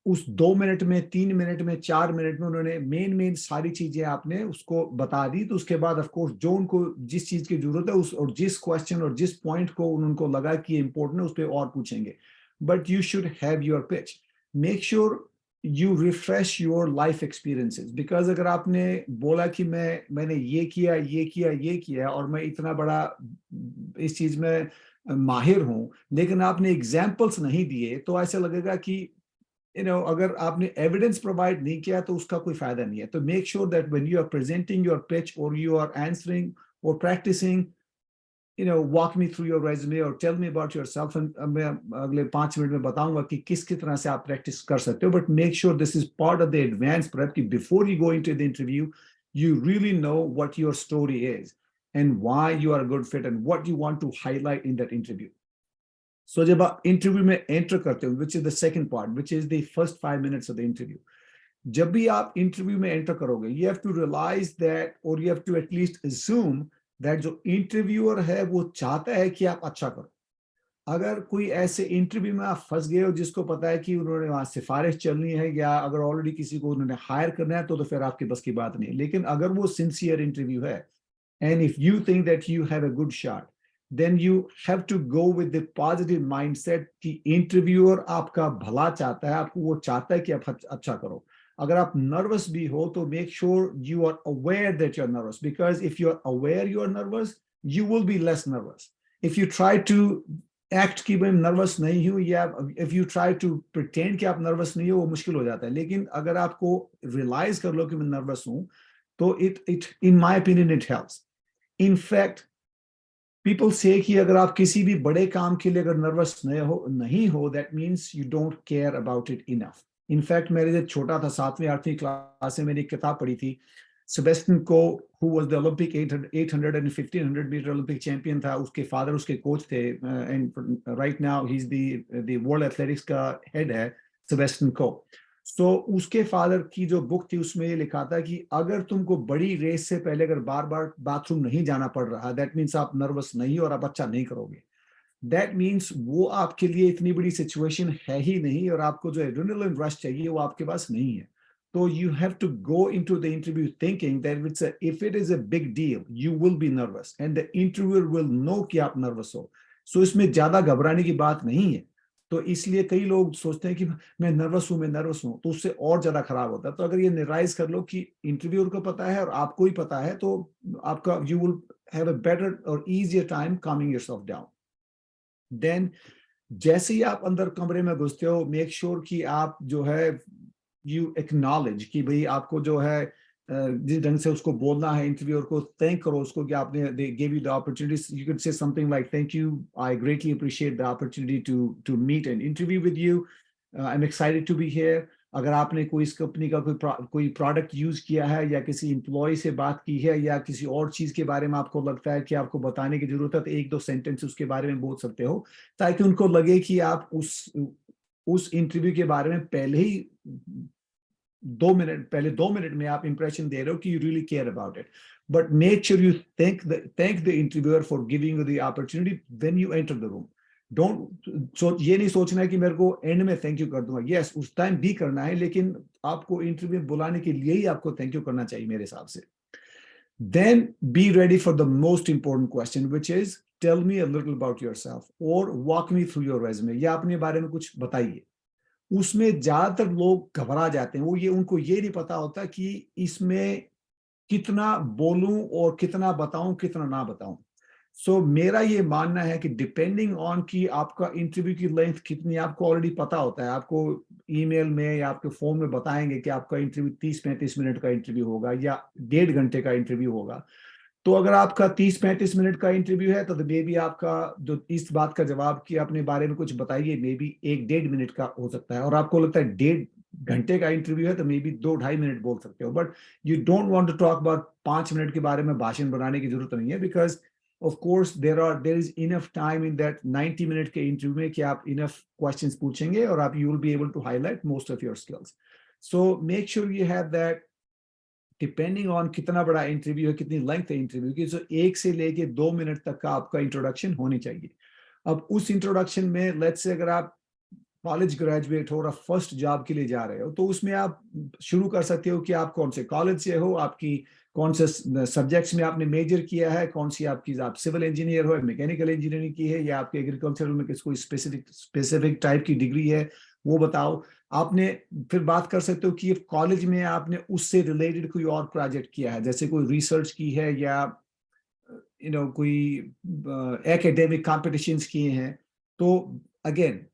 उस 2 मिनट में, 3 मिनट में, 4 मिनट में उन्होंने मेन सारी चीजें आपने उसको बता दी. तो उसके बाद ऑफ कोर्स जो उनको जिस चीज की जरूरत है, उस और जिस क्वेश्चन और जिस पॉइंट को उनको लगा कि इंपॉर्टेंट है, उस पर और पूछेंगे. But you should have your pitch. Make sure you refresh your life experiences, because अगर आपने बोला कि मैंने ये किया और मैं इतना बड़ा इस चीज में माहिर हूं, लेकिन आपने एग्जाम्पल्स नहीं दिए, तो ऐसा लगेगा कि अगर आपने एविडेंस प्रोवाइड नहीं किया तो उसका कोई फायदा नहीं है. तो make sure that when you are presenting your pitch और यू आर आंसरिंग और practising, walk me through your resume और टेल मी अबाउट योरसेल्फ. मैं अगले 5 मिनट में बताऊंगा कि किस तरह से आप प्रैक्टिस कर सकते हो. But make sure this is part of the advance prep, कि before you go into the interview you really know what your story is and why you are a good fit and what you want to highlight in that interview. So जब आप interview में enter करते हो, which is the second part, which is the first 5 minutes of the interview, जब भी आप interview में enter करोगे, you have to realize that, or you have to at least assume that जो इंटरव्यूअर है वो चाहता है कि आप अच्छा करो. अगर कोई ऐसे इंटरव्यू में आप फंस गए हो जिसको पता है कि उन्होंने वहां सिफारिश चलनी है, या अगर ऑलरेडी किसी को उन्होंने हायर करना है, तो फिर आपके बस की बात नहीं है. लेकिन अगर वो सिंसियर इंटरव्यू है, and if you think that you have a good shot, then you have to go with the positive mindset कि इंटरव्यूअर आपका भला चाहता है, आपको वो चाहता है कि आप अच्छा करो. अगर आप नर्वस भी हो, तो make sure you are aware that you're nervous, because if you're aware you're nervous, you will be less nervous. If you try to act कि मैं नर्वस नहीं हूँ, या if you try to pretend कि आप नर्वस नहीं हो, वो मुश्किल हो जाता है. लेकिन अगर आपको रियलाइज कर लो कि मैं नर्वस हूँ, तो it in my opinion it helps. In fact, people say कि अगर आप किसी भी बड़े काम के लिए अगर नर्वस नहीं हो, that means you don't care about it enough. In fact, मेरे जब छोटा था, 7वीं 8वीं क्लास में मैंने एक किताब पढ़ी थी. Sebastian Coe, who was the Olympic 800 and 1500 meter Olympic champion था, उसके फादर उसके कोच थे, and right now he's the World Athletics का हेड है, Sebastian Coe. तो उसके फादर की जो बुक थी, उसमें ये लिखा था कि अगर तुमको बड़ी रेस से पहले अगर बार बाथरूम नहीं जाना पड़ रहा, दैट मीन्स आप नर्वस नहीं और आप अच्छा नहीं करोगे. दैट मीन्स वो आपके लिए इतनी बड़ी सिचुएशन है ही नहीं, और आपको जो एड्रेनलिन रश चाहिए वो आपके पास नहीं है. तो you have to go into the interview thinking that if it is a big deal, you will be nervous and the interviewer will know कि आप नर्वस हो. सो इसमें ज्यादा घबराने की बात नहीं है. तो इसलिए कई लोग सोचते हैं कि मैं नर्वस हूं, तो उससे और ज्यादा खराब होता है. तो अगर ये रियलाइज कर लो कि इंटरव्यूअर को पता है और आपको ही पता है, तो आपका you will have a better और easier time calming yourself down. देन जैसे ही आप अंदर कमरे में घुसते हो, मेक श्योर कि आप जो है यू एक्नॉलेज कि भाई आपको जो है जिस ढंग से उसको बोलना है इंटरव्यूअर को, थैंक करो उसको कि आपने they give you the opportunity. You can say something like thank you, I greatly appreciate the opportunity to meet and interview with you, I am excited to be here. अगर आपने कोई इस company का कोई प्रोडक्ट यूज किया है या किसी एम्प्लॉय से बात की है या किसी और चीज के बारे में आपको लगता है कि आपको बताने की जरूरत है, तो एक दो सेंटेंस उसके बारे में बोल सकते हो, ताकि उनको लगे कि आप उस इंटरव्यू के बारे में पहले ही 2 मिनट में आप इंप्रेशन दे रहे हो कि you really care about it. But make sure you thank the interviewer for giving you the opportunity when you enter the room. Don't ये नहीं सोचना है कि मेरे को एंड में थैंक यू कर दूंगा. यस, उस टाइम भी करना है, लेकिन आपको इंटरव्यू बुलाने के लिए ही आपको थैंक यू करना चाहिए मेरे हिसाब से. Then be ready for the most important question, which is tell me a little about yourself or walk me through your resume. या अपने बारे में कुछ बताइए. उसमें ज्यादातर लोग घबरा जाते हैं. उनको ये नहीं पता होता कि इसमें कितना बोलूं और कितना बताऊं, कितना ना बताऊं. सो मेरा ये मानना है कि डिपेंडिंग ऑन कि आपका इंटरव्यू की लेंथ कितनी, आपको ऑलरेडी पता होता है. आपको ईमेल में या आपके फोन में बताएंगे कि आपका इंटरव्यू 30-35 मिनट का इंटरव्यू होगा या 1.5 घंटे का इंटरव्यू होगा. तो अगर आपका 30-35 मिनट का इंटरव्यू है तो मे बी आपका जो इस बात का जवाब कि अपने बारे में कुछ बताइए, मे बी 1-1.5 मिनट का हो सकता है. और आपको लगता है 1.5 घंटे का इंटरव्यू है तो मे बी 2-2.5 मिनट बोल सकते हो. But you don't want to talk about 5 minute के बारे में भाषण बनाने की जरूरत नहीं है, because of course there is enough time in that 90 minute के इंटरव्यू में कि आप enough questions पूछेंगे और आप you will be able to highlight most of your skills. So make sure you have that. Depending on कितना बड़ा interview है, कितनी लेंथ है इंटरव्यू की, so 1 से लेके 2 मिनट तक का आपका इंट्रोडक्शन होनी चाहिए. अब उस इंट्रोडक्शन में लेट्स से अगर आप कॉलेज ग्रेजुएट हो और आप फर्स्ट जॉब के लिए जा रहे हो, तो उसमें आप शुरू कर सकते हो कि आप कौन से कॉलेज से हो, आपकी कौन से सब्जेक्ट्स में आपने मेजर किया है, कौन सी आपकी आप सिविल इंजीनियर हो, मैकेनिकल इंजीनियरिंग की है या आपके एग्रीकल्चरल में कोई स्पेसिफिक टाइप की डिग्री है, वो बताओ. आपने फिर बात कर सकते हो कि कॉलेज में आपने उससे रिलेटेड कोई और प्रोजेक्ट किया है, जैसे कोई रिसर्च की है या कोई एकेडमिक कॉम्पिटिशन्स किए हैं. तो again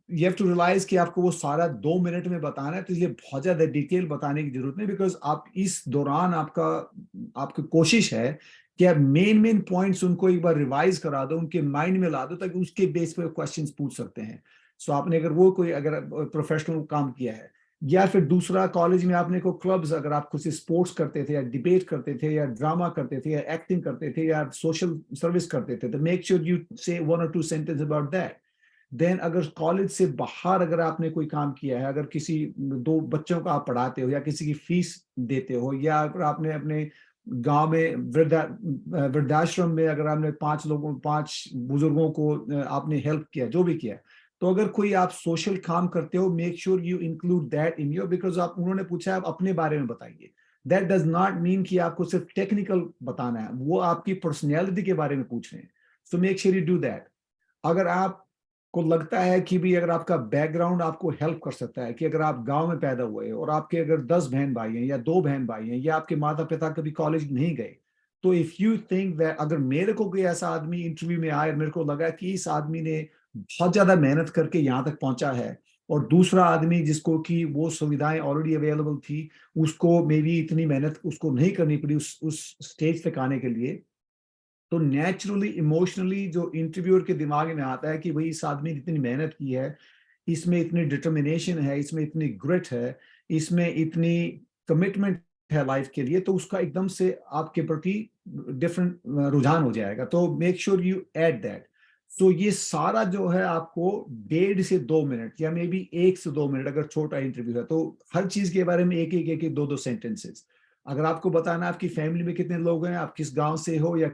you have to realize कि आपको वो सारा 2 मिनट में बताना है, तो इसलिए बहुत ज्यादा डिटेल बताने की जरूरत नहीं, बिकॉज आप इस दौरान आपकी कोशिश है कि आप मेन पॉइंट्स उनको एक बार रिवाइज करा दो, उनके माइंड में ला दो, ताकि उसके बेस पे क्वेश्चंस पूछ सकते हैं. सो आपने अगर प्रोफेशनल काम किया है या फिर दूसरा कॉलेज में आपने कोई क्लब्स, अगर आप कुछ स्पोर्ट्स करते थे या डिबेट करते थे या ड्रामा करते थे या एक्टिंग करते थे या सोशल सर्विस करते थे, तो मेक श्योर यू से 1 or 2 sentence about that. Then अगर कॉलेज से बाहर अगर आपने कोई काम किया है, अगर किसी 2 बच्चों को आप पढ़ाते हो या किसी की फीस देते हो, या अगर आपने अपने गांव में वृद्धाश्रम में अगर आपने 5 बुजुर्गों को आपने हेल्प किया, जो भी किया, तो अगर कोई आप सोशल काम करते हो, make sure you include that in your, because उन्होंने पूछा आप अपने बारे में बताइए. दैट डज नॉट मीन कि आपको सिर्फ टेक्निकल बताना है, वो आपकी पर्सनैलिटी के बारे में पूछ रहे हैं. सो make sure you do that. अगर आप को लगता है कि भी अगर आपका बैकग्राउंड आपको हेल्प कर सकता है, कि अगर आप गांव में पैदा हुए और आपके अगर 10 बहन भाई हैं या 2 बहन भाई हैं या आपके माता पिता कभी कॉलेज नहीं गए, तो इफ यू थिंक दैट अगर मेरे को कोई ऐसा आदमी इंटरव्यू में आए, मेरे को लगा कि इस आदमी ने बहुत ज्यादा मेहनत करके यहाँ तक पहुंचा है, और दूसरा आदमी जिसको कि वो सुविधाएं ऑलरेडी अवेलेबल थी, उसको मे बी इतनी मेहनत उसको नहीं करनी पड़ी उस स्टेज तक आने के लिए, तो नेचुरली इमोशनली जो इंटरव्यूअर के दिमाग में आता है कि भाई इस आदमी ने इतनी मेहनत की है, इसमें इतनी डिटर्मिनेशन है, इसमें इतनी ग्रिट है, इसमें इतनी कमिटमेंट है लाइफ के लिए, तो उसका एकदम से आपके प्रति डिफरेंट रुझान हो जाएगा. तो make sure you add that. So ये सारा जो है आपको 1.5 से 2 मिनट या मे बी 1 से 2 मिनट, अगर छोटा इंटरव्यू है तो हर चीज के बारे में एक 2 सेंटेंसेस. अगर आपको बताना आपकी फैमिली में कितने लोग हैं, आप किस गांव से हो या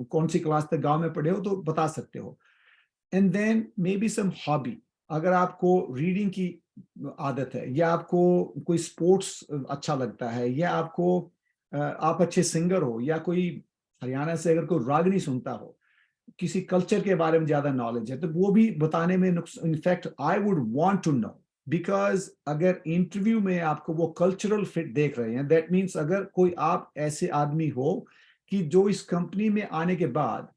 कौन सी क्लास तक गांव में पढ़े हो, तो बता सकते हो. And then maybe some hobby. अगर आपको रीडिंग की आदत है या आपको कोई स्पोर्ट्स अच्छा लगता है या आप अच्छे सिंगर हो या कोई हरियाणा से अगर कोई रागनी सुनता हो, किसी कल्चर के बारे में ज्यादा नॉलेज है, तो वो भी बताने में in fact I would want to know, because अगर इंटरव्यू में आपको वो कल्चरल फिट देख रहे हैं, दैट मीन्स अगर कोई आप ऐसे आदमी हो कि जो इस कंपनी में आने के बाद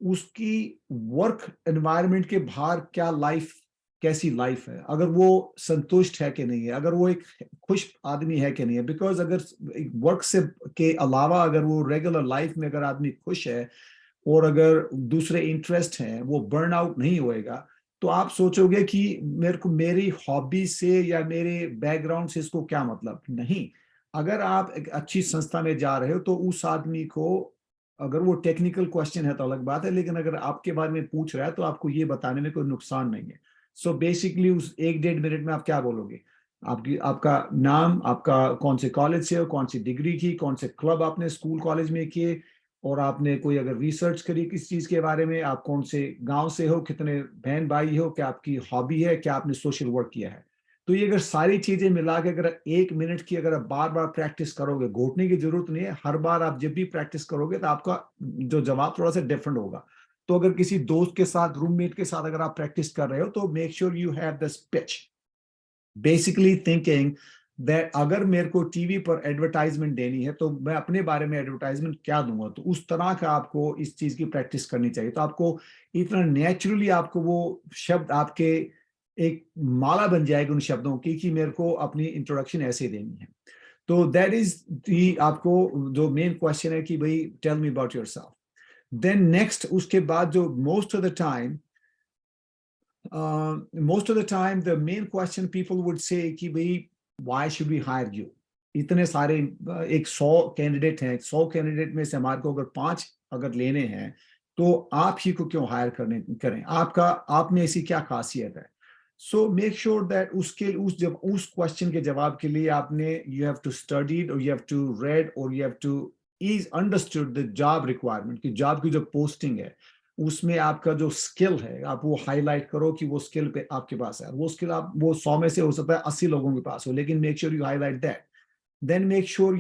उसकी वर्क एनवायरनमेंट के बाहर क्या लाइफ कैसी लाइफ है, अगर वो संतुष्ट है कि नहीं है, अगर वो एक खुश आदमी है कि नहीं है। बिकॉज अगर वर्क से के अलावा अगर वो रेगुलर लाइफ में अगर आदमी खुश है और अगर दूसरे इंटरेस्ट हैं, वो बर्न आउट नहीं होएगा, तो आप सोचोगे कि मेरे को मेरी हॉबी से या मेरे बैकग्राउंड से इसको क्या मतलब। नहीं, अगर आप एक अच्छी संस्था में जा रहे हो तो उस आदमी को, अगर वो टेक्निकल क्वेश्चन है तो अलग बात है, लेकिन अगर आपके बारे में पूछ रहा है तो आपको ये बताने में कोई नुकसान नहीं है। सो बेसिकली उस 1-1.5 मिनट में आप क्या बोलोगे, आपकी आपका नाम, आपका कौन से कॉलेज से हो, कौन सी डिग्री की, कौन से क्लब आपने स्कूल कॉलेज में किए, और आपने कोई अगर रिसर्च करी किस चीज के बारे में, आप कौन से गांव से हो, कितने बहन भाई हो, क्या आपकी हॉबी है, क्या आपने सोशल वर्क किया है। तो ये अगर सारी चीजें मिला के अगर 1 मिनट की अगर आप बार बार प्रैक्टिस करोगे, घोटने की जरूरत नहीं है, हर बार आप जब भी प्रैक्टिस करोगे तो आपका जो जवाब थोड़ा सा डिफरेंट होगा। तो अगर किसी दोस्त के साथ, रूममेट के साथ अगर आप प्रैक्टिस कर रहे हो तो make sure you have this pitch, basically thinking that अगर मेरे को टीवी पर एडवर्टाइजमेंट देनी है तो मैं अपने बारे में एडवर्टाइजमेंट क्या दूंगा। तो उस तरह का आपको इस चीज की प्रैक्टिस करनी चाहिए। तो आपको इतना नेचुरली आपको वो शब्द आपके एक माला बन जाएगी उन शब्दों की कि मेरे को अपनी इंट्रोडक्शन ऐसे देनी है। तो दैट इज दी, आपको जो मेन क्वेश्चन है कि भाई tell me about yourself. Then next, उसके बाद जो most of the time the main question people would say कि भाई why should we hire you? इतने सारे एक 100 कैंडिडेट हैं, 100 कैंडिडेट में से हमारे को अगर 5 अगर लेने हैं तो आप ही को क्यों हायर करें, आपका आप में ऐसी क्या खासियत है। सो मेक श्योर दैट उस क्वेश्चन के जवाब के लिए आपने यू हैव टू स्टडीड और यू हैव टू रेड और you have two is understood the job requirement, कि जॉब की जो पोस्टिंग है उसमें आपका जो स्किल है आप वो हाईलाइट करो कि वो स्किल पे आपके पास है। वो स्किल आप वो 100 में से हो सकता है 80 लोगों के पास हो, लेकिन make sure you highlight that. Then make sure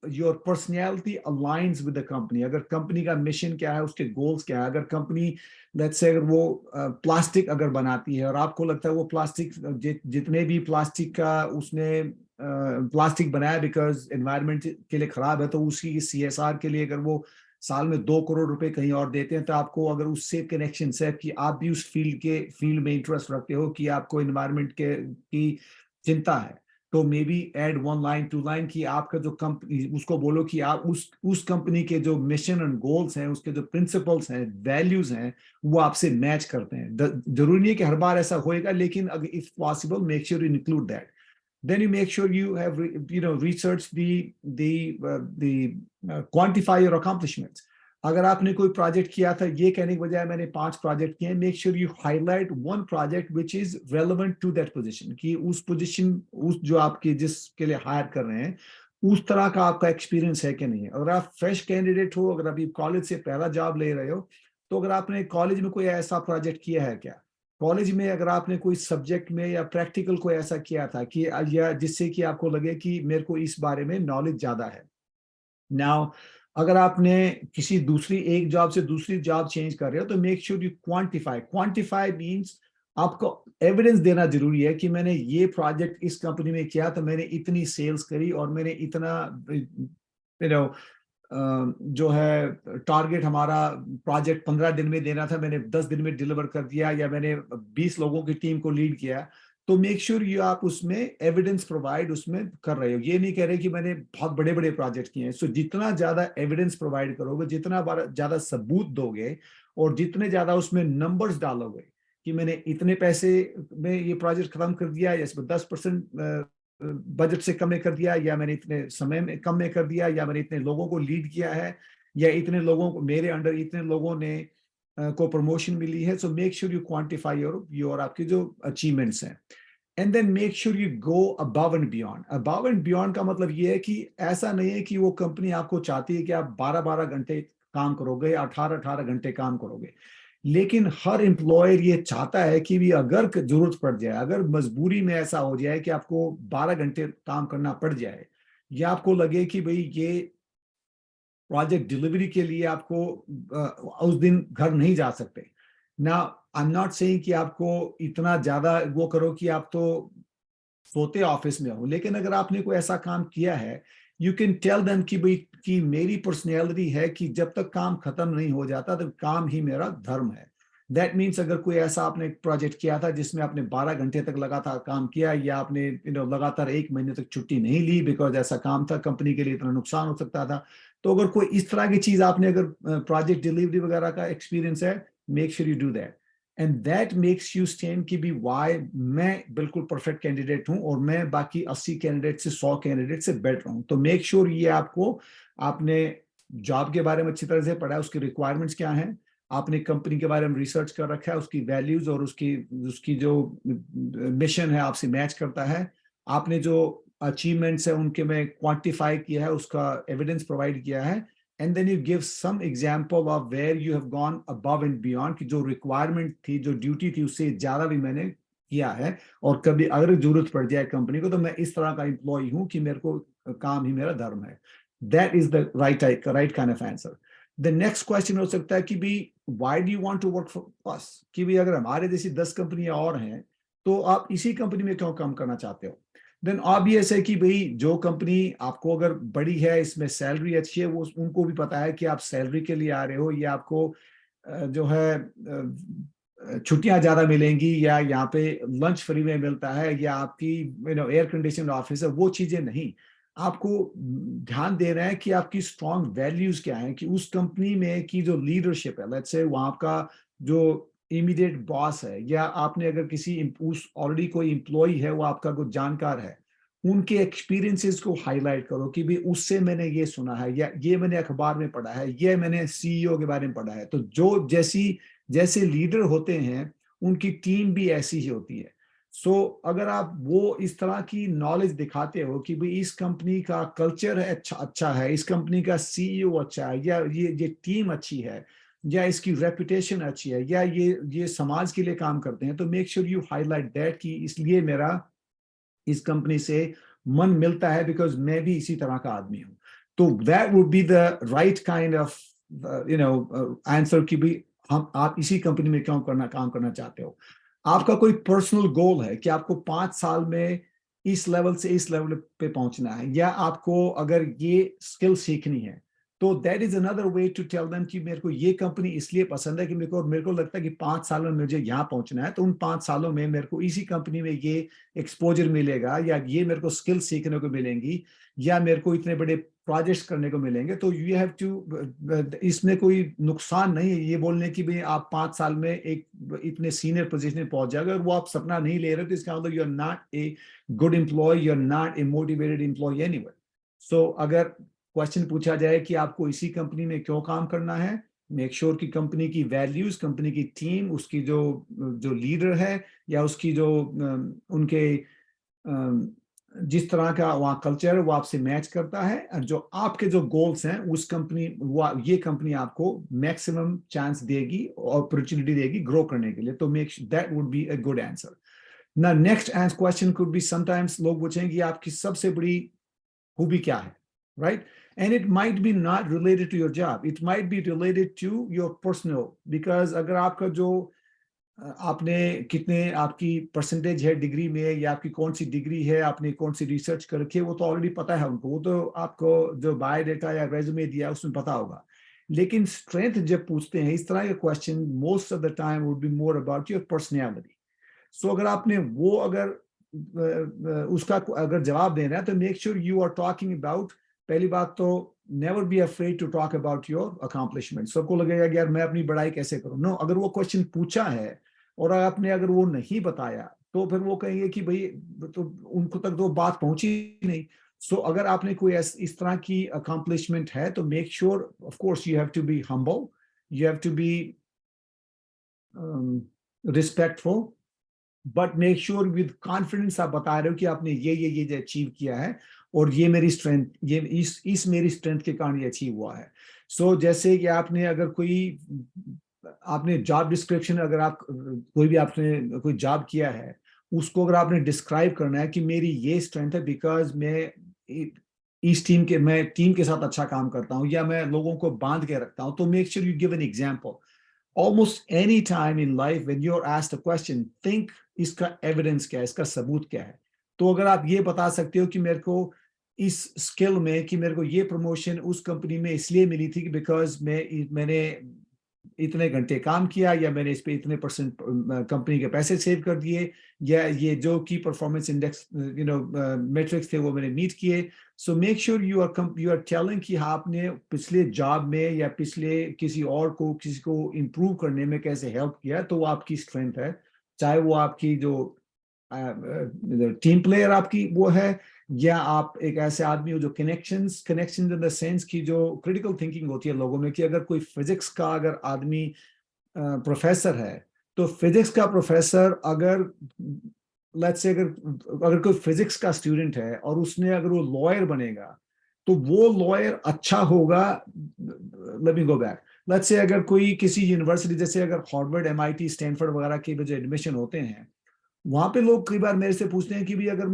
your personality aligns with the company. अगर कंपनी का मिशन क्या है, उसके गोल्स क्या है, अगर कंपनी लेट्स से अगर वो प्लास्टिक अगर बनाती है और आपको लगता है वो प्लास्टिक जितने भी प्लास्टिक का उसने प्लास्टिक बनाया बिकॉज एनवायरनमेंट के लिए खराब है, तो उसकी CSR के लिए अगर वो साल में 2 करोड़ रुपए कहीं और देते हैं, तो आपको अगर उससे कनेक्शन है कि आप भी उस फील्ड में इंटरेस्ट रखते हो कि आपको एनवायरनमेंट की चिंता है, तो maybe add 1 line 2 line की आपका जो कंपनी, उसको बोलो कि आप उस कंपनी के जो मिशन एंड गोल्स हैं, उसके जो प्रिंसिपल्स हैं, वैल्यूज हैं, वो आपसे मैच करते हैं। जरूरी नहीं है कि हर बार ऐसा होएगा, लेकिन अगर if possible make sure you include that. Then you make sure you have researched quantify your accomplishments. अगर आपने कोई प्रोजेक्ट किया था, ये कहने के बजाय मैंने 5 प्रोजेक्ट किए, make sure you highlight 1 project which is relevant to that position, कि उस पोजीशन उस जो आपके जिसके लिए हायर कर रहे हैं उस तरह का आपका एक्सपीरियंस है कि नहीं है। अगर आप फ्रेश कैंडिडेट हो, अगर अभी कॉलेज से पहला जॉब ले रहे हो, तो अगर आपने कॉलेज में कोई ऐसा प्रोजेक्ट किया है क्या, कॉलेज में अगर आपने कोई सब्जेक्ट में या प्रैक्टिकल कोई ऐसा किया था कि या जिससे कि आपको लगे कि मेरे को इस बारे में नॉलेज ज्यादा है। नाउ अगर आपने किसी दूसरी एक जॉब से दूसरी जॉब चेंज कर रहे हो, तो make sure you quantify means आपको एविडेंस देना जरूरी है कि मैंने ये प्रोजेक्ट इस कंपनी में किया, तो मैंने इतनी सेल्स करी और मैंने इतना जो है टारगेट हमारा प्रोजेक्ट 15 दिन में देना था, मैंने 10 दिन में डिलीवर कर दिया, या मैंने 20 लोगों की टीम को लीड किया। तो मेक श्योर यू आप उसमें एविडेंस प्रोवाइड उसमें कर रहे हो। ये नहीं कह रहे कि मैंने बहुत बड़े बड़े प्रोजेक्ट किए हैं। सो जितना ज्यादा एविडेंस प्रोवाइड करोगे, जितना ज्यादा सबूत दोगे और जितने ज्यादा उसमें नंबर्स डालोगे कि मैंने इतने पैसे में ये प्रोजेक्ट खत्म कर दिया, या इसमें 10% बजट से कम में कर दिया, या मैंने इतने समय में कम में कर दिया, या मैंने इतने लोगों को लीड किया है, या इतने लोगों को मेरे अंडर इतने लोगों ने को प्रमोशन मिली है। So make sure you quantify your आपकी जो अचीवमेंट्स हैं। And then make sure you go above and beyond. Above and beyond का मतलब ये है कि ऐसा नहीं है कि वो कंपनी आपको चाहती है कि आप 12-12 घंटे काम करोगे, 18-18 घंटे काम करोगे, लेकिन हर एम्प्लॉयर ये चाहता है कि भी अगर जरूरत पड़ जाए, अगर मजबूरी में ऐसा हो जाए कि आपको 12 घंटे काम करना पड़ जाए, या आपको लगे कि भाई ये प्रोजेक्ट डिलीवरी के लिए आपको उस दिन घर नहीं जा सकते ना। आई एम नॉट सेइंग कि आपको इतना ज्यादा वो करो कि आप तो सोते ऑफिस में हो, लेकिन अगर आपने कोई ऐसा काम किया है, यू कैन टेल देम कि भाई कि मेरी पर्सनैलिटी है कि जब तक काम खत्म नहीं हो जाता तो काम ही मेरा धर्म है। दैट मीन्स अगर कोई ऐसा आपने एक प्रोजेक्ट किया था जिसमें आपने 12 घंटे तक लगातार काम किया, या आपने लगातार 1 महीने तक छुट्टी नहीं ली बिकॉज ऐसा काम था, कंपनी के लिए इतना नुकसान हो सकता था, तो अगर कोई इस तरह की चीज आपने अगर प्रोजेक्ट डिलीवरी वगैरह का एक्सपीरियंस है, make sure you do that, and that makes you stand की भी वाई मैं बिल्कुल परफेक्ट कैंडिडेट हूं और मैं बाकी 80 कैंडिडेट से 100 कैंडिडेट से बेटर हूं। तो मेक श्योर ये आपको, आपने जॉब के बारे में अच्छी तरह से पढ़ा है, उसकी रिक्वायरमेंट्स क्या हैं, आपने कंपनी के बारे में रिसर्च कर रखा है, उसकी वैल्यूज और उसकी उसकी जो मिशन है आपसे मैच करता है, आपने जो अचीवमेंट्स है उनके में क्वांटिफाई किया है, उसका एविडेंस प्रोवाइड किया है, and then you give some example of where you have gone above and beyond, कि जो रिक्वायरमेंट थी, जो ड्यूटी थी, उससे ज्यादा भी मैंने किया है, और कभी अगर जरूरत पड़ जाए कंपनी को तो मैं इस तरह का एम्प्लॉय हूं कि मेरे को काम ही मेरा धर्म है। That is the right kind of answer. The next question हो सकता है कि भी why do you want to work for us, कि भी अगर हमारे जैसी 10 कंपनियां और हैं तो आप इसी कंपनी में क्यों काम करना चाहते हो। देन ऑब्वियस है कि भाई जो कंपनी आपको अगर बड़ी है, इसमें सैलरी अच्छी है, वो उनको भी पता है कि आप सैलरी के लिए आ रहे हो, या आपको जो है छुट्टियां ज्यादा मिलेंगी, या यहाँ पे लंच फ्री में मिलता है, या आपकी एयर कंडीशन ऑफिस है, वो चीजें नहीं। आपको ध्यान देना है कि आपकी स्ट्रॉन्ग वैल्यूज क्या है, कि उस कंपनी में की जो लीडरशिप है, लेट्स से वहां का जो इमीडिएट बॉस है, या आपने अगर किसी उस ऑलरेडी कोई एम्प्लॉय है वो आपका कुछ जानकार है, उनके एक्सपीरियंसेस को हाईलाइट करो कि भी उससे मैंने ये सुना है, या ये मैंने अखबार में पढ़ा है, ये मैंने सीईओ के बारे में पढ़ा है। तो जो जैसे लीडर होते हैं उनकी टीम भी ऐसी ही होती है। सो अगर आप वो इस तरह की नॉलेज दिखाते हो कि भाई इस कंपनी का कल्चर है अच्छा है, इस कंपनी का सीईओ अच्छा है, या ये टीम अच्छी है, या इसकी रेपुटेशन अच्छी है, या ये समाज के लिए काम करते हैं, तो make sure you highlight that कि इसलिए मेरा इस कंपनी से मन मिलता है बिकॉज मैं भी इसी तरह का आदमी हूं। तो that would be the right kind of answer कि भाई आप इसी कंपनी में क्यों काम करना चाहते हो। आपका कोई पर्सनल गोल है कि आपको 5 साल में इस लेवल से इस लेवल पे पहुंचना है, या आपको अगर ये स्किल सीखनी है, तो that is another way to tell them कि मेरे को ये कंपनी इसलिए पसंद है कि मेरे को लगता है कि 5 सालों में मुझे यहाँ पहुंचना है, तो उन 5 सालों में मेरे को इसी कंपनी में ये एक्सपोजर मिलेगा, या ये मेरे को स्किल सीखने को मिलेंगी, या मेरे को इतने बड़े प्रोजेक्ट्स करने को मिलेंगे। तो यू हैव टू, इसमें कोई नुकसान नहीं है ये बोलने की भाई आप 5 साल में एक इतने सीनियर पोजीशन में पहुंच जाएगा, अगर वो आप सपना नहीं ले रहे तो इसका मतलब you are not a good employee, you are not a motivated employee anyway. So अगर क्वेश्चन पूछा जाए कि आपको इसी कंपनी में क्यों काम करना है, मेक श्योर कि कंपनी की वैल्यूज, कंपनी की टीम, उसकी जो लीडर है, या उसकी जो उनके जिस तरह का वहाँ कल्चर वो आपसे मैच करता है, और जो आपके जो गोल्स हैं उस कंपनी ये कंपनी आपको मैक्सिमम चांस देगी, अपॉर्चुनिटी देगी ग्रो करने के लिए। तो make that would be a good answer. ना next question could be, sometimes लोग पूछेंगे आपकी सबसे बड़ी खूबी क्या है, right? And it might be not related to your job. It might be related to your personal, because अगर आपका जो आपने कितने आपकी परसेंटेज है डिग्री में, या आपकी कौन सी डिग्री है, आपने कौन सी रिसर्च कर रखी है, वो तो ऑलरेडी पता है उनको, वो तो आपको जो बायोडाटा या रेज्यूमे दिया उसमें पता होगा। लेकिन स्ट्रेंथ जब पूछते हैं इस तरह के question, most of the time would be more about your personality. So अगर आपने वो उसका अगर जवाब देना है, तो make sure you are talking about, पहली बात तो never be afraid to talk about your accomplishment. सबको लगेगा कि यार मैं अपनी बड़ाई कैसे करूं। नो, अगर वो क्वेश्चन पूछा है और आपने अगर वो नहीं बताया, तो फिर वो कहेंगे कि भाई तो उनको तक तो बात पहुंची नहीं। सो अगर आपने कोई इस तरह की अकॉम्प्लिशमेंट है, तो make sure of course you have to be humble, you have to be respectful, but make sure with confidence आप बता रहे हो कि आपने ये अचीव किया है, और ये मेरी स्ट्रेंथ, ये इस मेरी स्ट्रेंथ के कारण ये अचीव हुआ है। सो जैसे कि आपने अगर आपने जॉब डिस्क्रिप्शन, अगर आप कोई भी आपने कोई जॉब किया है, उसको अगर आपने डिस्क्राइब करना है कि मेरी ये स्ट्रेंथ है बिकॉज मैं टीम के साथ अच्छा काम करता हूँ, या मैं लोगों को बांध के रखता हूँ, तो make sure you give an example. Almost any time in life when you're asked a question, think इसका एविडेंस क्या है, इसका सबूत क्या है। तो अगर आप ये बता सकते हो कि मेरे को इस स्किल में, कि मेरे को ये प्रमोशन उस कंपनी में इसलिए मिली थी कि बिकॉज मैंने इतने घंटे काम किया, या मैंने इस पे इतने % कंपनी के पैसे सेव कर दिए, या ये जो की परफॉर्मेंस इंडेक्स मेट्रिक्स थे वो मैंने मीट किए. So make sure you are telling कि हाँ आपने पिछले जॉब में या पिछले किसी को इम्प्रूव करने में कैसे हेल्प किया, तो वो आपकी स्ट्रेंथ है. चाहे वो आपकी जो टीम प्लेयर आपकी वो है, या आप एक ऐसे आदमी हो जो कनेक्शंस इन द सेंस की जो क्रिटिकल थिंकिंग होती है लोगों में, कि अगर कोई फिजिक्स का अगर आदमी प्रोफेसर है, तो फिजिक्स का प्रोफेसर अगर लेट्स से अगर कोई फिजिक्स का स्टूडेंट है और उसने अगर वो लॉयर बनेगा, तो वो लॉयर अच्छा होगा. Let me go back. Let's say अगर कोई किसी यूनिवर्सिटी, जैसे अगर हार्वर्ड, MIT, स्टैनफोर्ड वगैरह के जो एडमिशन होते हैं, वहां पे लोग कई बार मेरे से पूछते हैं कि भी अगर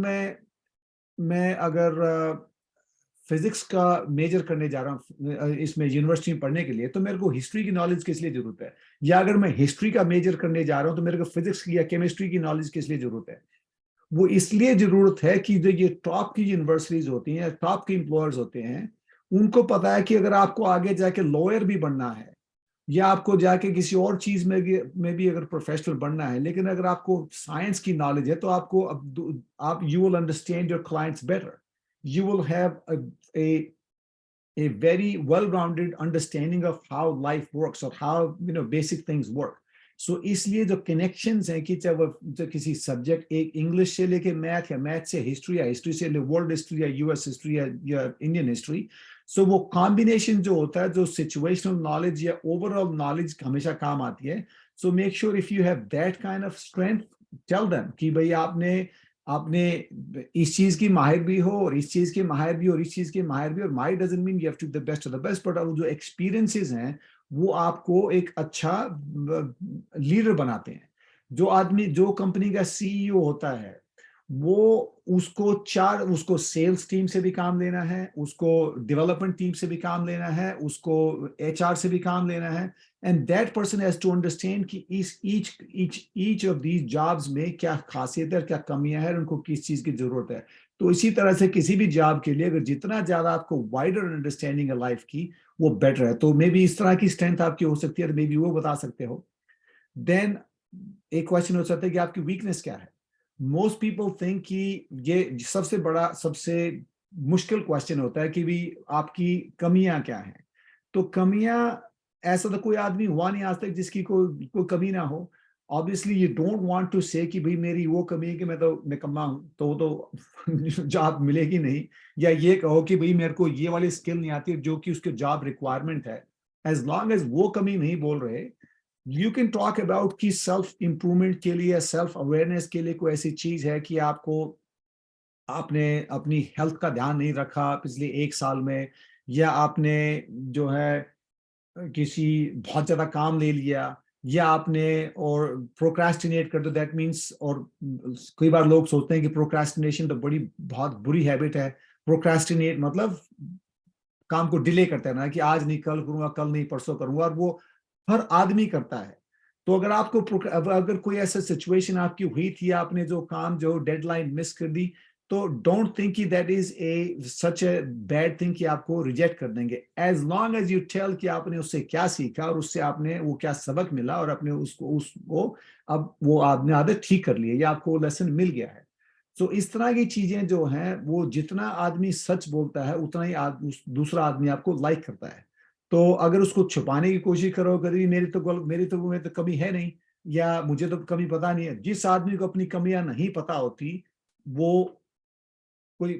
मैं अगर फिजिक्स का मेजर करने जा रहा हूँ इसमें यूनिवर्सिटी में पढ़ने के लिए, तो मेरे को हिस्ट्री की नॉलेज किस लिए जरूरत है, या अगर मैं हिस्ट्री का मेजर करने जा रहा हूँ तो मेरे को फिजिक्स की या केमिस्ट्री की नॉलेज किस लिए जरूरत है. वो इसलिए जरूरत है कि जो ये टॉप की यूनिवर्सिटीज होती हैं, टॉप के एम्प्लॉयर्स होते हैं, उनको पता है कि अगर आपको आगे जाके लॉयर भी बनना है, या आपको जाके किसी और चीज में भी अगर प्रोफेशनल बनना है, लेकिन अगर आपको साइंस की नॉलेज है, तो आपको आप you will understand your clients better. You will have a very well-rounded understanding of how life works, or how basic things work. So इसलिए जो connections हैं, कि चाहे वो जो किसी सब्जेक्ट, एक इंग्लिश से लेके मैथ, या मैथ से हिस्ट्री, या हिस्ट्री से वर्ल्ड हिस्ट्री, या US हिस्ट्री, या इंडियन हिस्ट्री, सो वो कॉम्बिनेशन जो होता है, जो सिचुएशनल नॉलेज या ओवरऑल नॉलेज हमेशा काम आती है. So make sure if you have that kind of strength, tell them कि भाई आपने इस चीज की माहिर भी हो, और इस चीज के माहिर भी, और इस चीज के माहिर भी. और माहिर doesn't mean you have to the best of the best, but जो एक्सपीरियंसेस हैं वो आपको एक अच्छा लीडर बनाते हैं. जो कंपनी का CEO होता है, वो उसको सेल्स टीम से भी काम लेना है, उसको डेवलपमेंट टीम से भी काम लेना है, उसको HR से भी काम लेना है. And that person has to understand कि each of these jobs में क्या खासियत है, क्या कमियां है, उनको किस चीज की जरूरत है. तो इसी तरह से किसी भी जॉब के लिए अगर जितना ज्यादा आपको वाइडर अंडरस्टैंडिंग है लाइफ की, वो बेटर है. तो मे बी इस तरह की स्ट्रेंथ आपकी हो सकती है, मे बी वो बता सकते हो. देन एक क्वेश्चन हो सकता है कि आपकी वीकनेस क्या है. मोस्ट पीपल थिंक कि ये सबसे मुश्किल क्वेश्चन होता है कि भी आपकी कमियां क्या हैं. तो कमियां, ऐसा तो कोई आदमी हुआ नहीं आज तक जिसकी कोई कमी ना हो. Obviously you don't want to say कि भाई मेरी वो कमी है कि मैं तो निकम्मा हूं, तो जॉब मिलेगी नहीं. या ये कहो कि भाई मेरे को ये वाली स्किल नहीं आती जो कि उसके जॉब रिक्वायरमेंट है. एज लॉन्ग एज वो कमी नहीं बोल रहे, यू कैन टॉक अबाउट कि सेल्फ इंप्रूवमेंट के लिए, सेल्फ अवेयरनेस के लिए कोई ऐसी चीज है कि आपने अपनी हेल्थ का ध्यान नहीं रखा पिछले 1 साल में, या आपने जो है किसी बहुत ज्यादा काम ले लिया, या आपने और प्रोक्रेस्टिनेट कर दो. दैट मीन्स, और कई बार लोग सोचते हैं कि प्रोक्रेस्टिनेशन तो बहुत बुरी हैबिट है. प्रोक्रेस्टिनेट मतलब काम को डिले करते रहना, कि आज नहीं कल करूंगा, कल नहीं परसों करूंगा, और वो हर आदमी करता है. तो अगर कोई ऐसा सिचुएशन आपकी हुई थी, आपने जो डेडलाइन मिस कर दी, तो डोंट थिंक कि that is such a bad thing कि आपको रिजेक्ट कर देंगे. As long as you tell कि आपने उससे क्या सीखा, और उससे आपने वो क्या सबक मिला, और आपने उसको अब वो आपने आदत ठीक कर ली है, या आपको लेसन मिल गया है. तो इस तरह की चीजें जो हैं, वो जितना आदमी सच बोलता है, उतना ही दूसरा आदमी आपको लाइक करता है. तो अगर उसको छुपाने की कोशिश करो, कभी मेरी तो कमी है नहीं, या मुझे तो कमी पता नहीं है. जिस आदमी को अपनी कमियां नहीं पता होती, वो कोई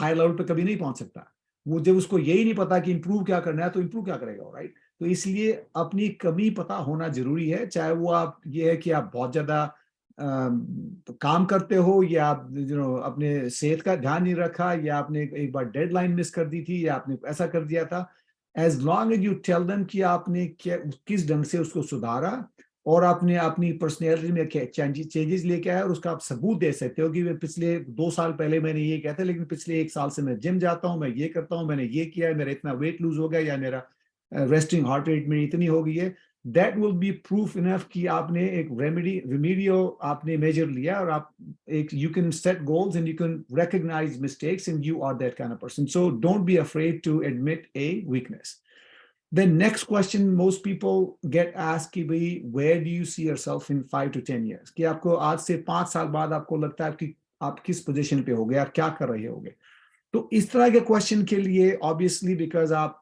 हाई लेवल पे कभी नहीं पहुंच सकता. वो जब उसको यही नहीं पता कि इंप्रूव क्या करना है, तो इंप्रूव क्या करेगा, राइट. तो इसलिए अपनी कमी पता होना जरूरी है. चाहे वो आप ये है कि आप बहुत ज्यादा काम करते हो, या आप अपने सेहत का ध्यान नहीं रखा, या आपने एक बार डेडलाइन मिस कर दी थी, या आपने ऐसा कर दिया था. As long as you tell them कि आपने किस ढंग से उसको सुधारा, और आपने अपनी पर्सनैलिटी में चेंजेस लेके आया, और उसका आप सबूत दे सकते हो कि पिछले 2 साल पहले मैंने ये किया था, लेकिन पिछले 1 साल से मैं जिम जाता हूँ, मैं ये करता हूँ, मैंने ये किया है, मेरा इतना वेट लूज हो गया, या मेरा रेस्टिंग हार्ट रेट में इतनी हो गई है. That will be proof enough कि आपने एक रेमेडियो आपने मेजर लिया, और आप you can set goals, and you can recognise mistakes, and you are that kind of person. So don't be afraid to admit a weakness. Then next question most people get asked कि भाई where do you see yourself in 5 to 10 years? कि आपको आज से 5 साल बाद आपको लगता है कि आप किस पोजीशन पे होगे, आप क्या कर रहे होगे? तो इस तरह के क्वेश्चन के लिए obviously because आप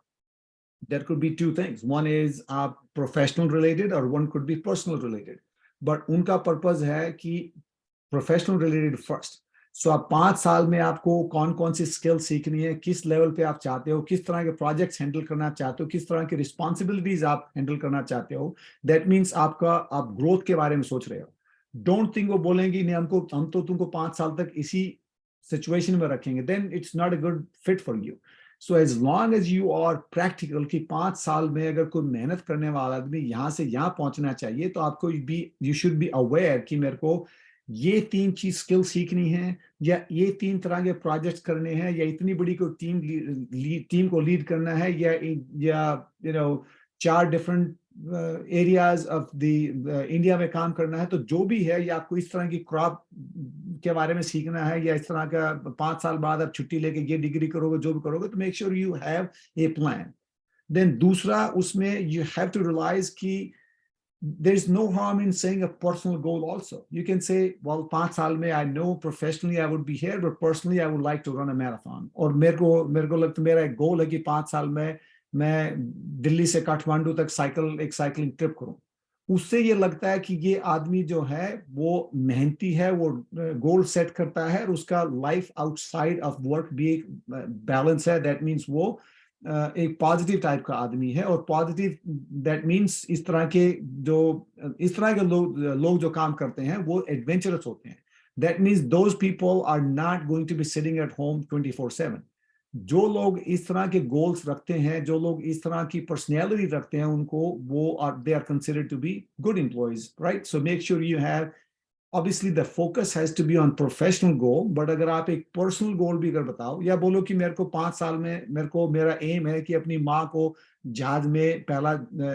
there could be two things. One is professional related or one could be personal related. But उनका purpose है कि professional related first. So आप 5 साल में आपको कौन कौन सी स्किल सीखनी है, किस लेवल पे आप चाहते हो, किस तरह के प्रोजेक्ट्स हैंडल करना चाहते हो, किस तरह की रिस्पॉन्सिबिलिटीज आप हैंडल करना चाहते हो, दैट मीन्स आप ग्रोथ के बारे में सोच रहे हो. डोंट थिंक वो बोलेंगे नहीं हम तो तुमको 5 साल तक इसी सिचुएशन में रखेंगे, then it's not a good fit for you. So as long as you are practical कि 5 साल में अगर कोई मेहनत करने वाला आदमी यहाँ से यहाँ पहुंचना चाहिए, तो आपको यू शुड बी अवेयर कि मेरे को ये 3 चीज स्किल सीखनी है, या ये 3 तरह के प्रोजेक्ट्स करने हैं, या इतनी बड़ी कोई टीम को लीड करना है, या 4 different areas of the India में काम करना है. तो जो भी है, या आपको इस तरह की क्रॉप के बारे में सीखना है, या इस तरह का 5 साल बाद आप छुट्टी लेके ये डिग्री करोगे, जो भी करोगे, तो make sure you have a plan. Then दूसरा, उसमें यू हैव टू रियलाइज कि there's no harm in saying a personal goal also. You can say, well, 5 साल में I know professionally I would be here, but personally I would like to run a marathon. और मेरे को लगता है मेरा एक गोल है कि 5 साल में मैं दिल्ली से काठमांडू तक एक साइकिलिंग ट्रिप करूं. उससे ये लगता है कि ये आदमी जो है वो मेहनती है, वो गोल सेट करता है, और उसका लाइफ आउटसाइड ऑफ वर्क भी एक बैलेंस है. दैट मीन्स वो एक पॉजिटिव टाइप का आदमी है. और पॉजिटिव दैट मीन्स इस तरह के लोग जो काम करते हैं वो एडवेंचरस होते हैं. That means those people are not going to be sitting at home 24/7. जो लोग इस तरह के गोल्स रखते हैं, जो लोग इस तरह की पर्सनैलिटी रखते हैं, उनको they are considered to be good employees, right? So make sure you have, obviously the focus has to be on professional goal, but अगर आप एक personal goal भी अगर बताओ, या बोलो कि मेरे को 5 साल में मेरा एम है कि अपनी माँ को जहाज में पहला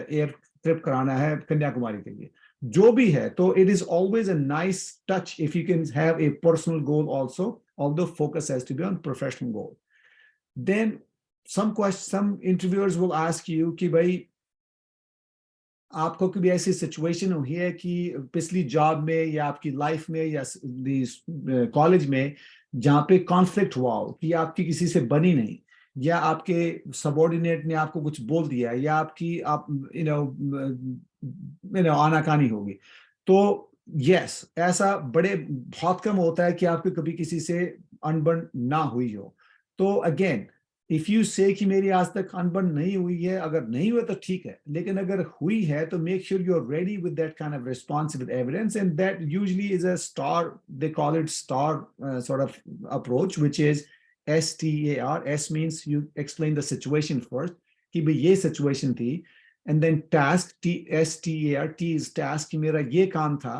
एयर ट्रिप कराना है कन्याकुमारी के लिए, जो भी है, तो it is always a nice touch if you can have a personal goal also, although focus has to be on professional goal. Then some interviewers will ask you कि भाई आपको कभी ऐसी सिचुएशन हुई है कि पिछली जॉब में या आपकी लाइफ में या कॉलेज में जहाँ पे कॉन्फ्लिक्ट हुआ हो कि आपकी किसी से बनी नहीं, या आपके सबऑर्डिनेट ने आपको कुछ बोल दिया, या आपकी आनाकानी होगी? तो यस, ऐसा बहुत कम होता है कि आपको कभी किसी से अनबन ना हुई हो. तो अगेन, इफ यू से कि मेरी आज तक अनबन नहीं हुई है, अगर नहीं हुआ तो ठीक है, लेकिन अगर हुई है तो make sure you are ready with that kind of responsible evidence, and that usually is a STAR, they call it STAR sort of approach, which is STAR. S means you explain the situation first, कि भाई ये situation थी, and then task, STAR, T is task, कि मेरा ये काम था,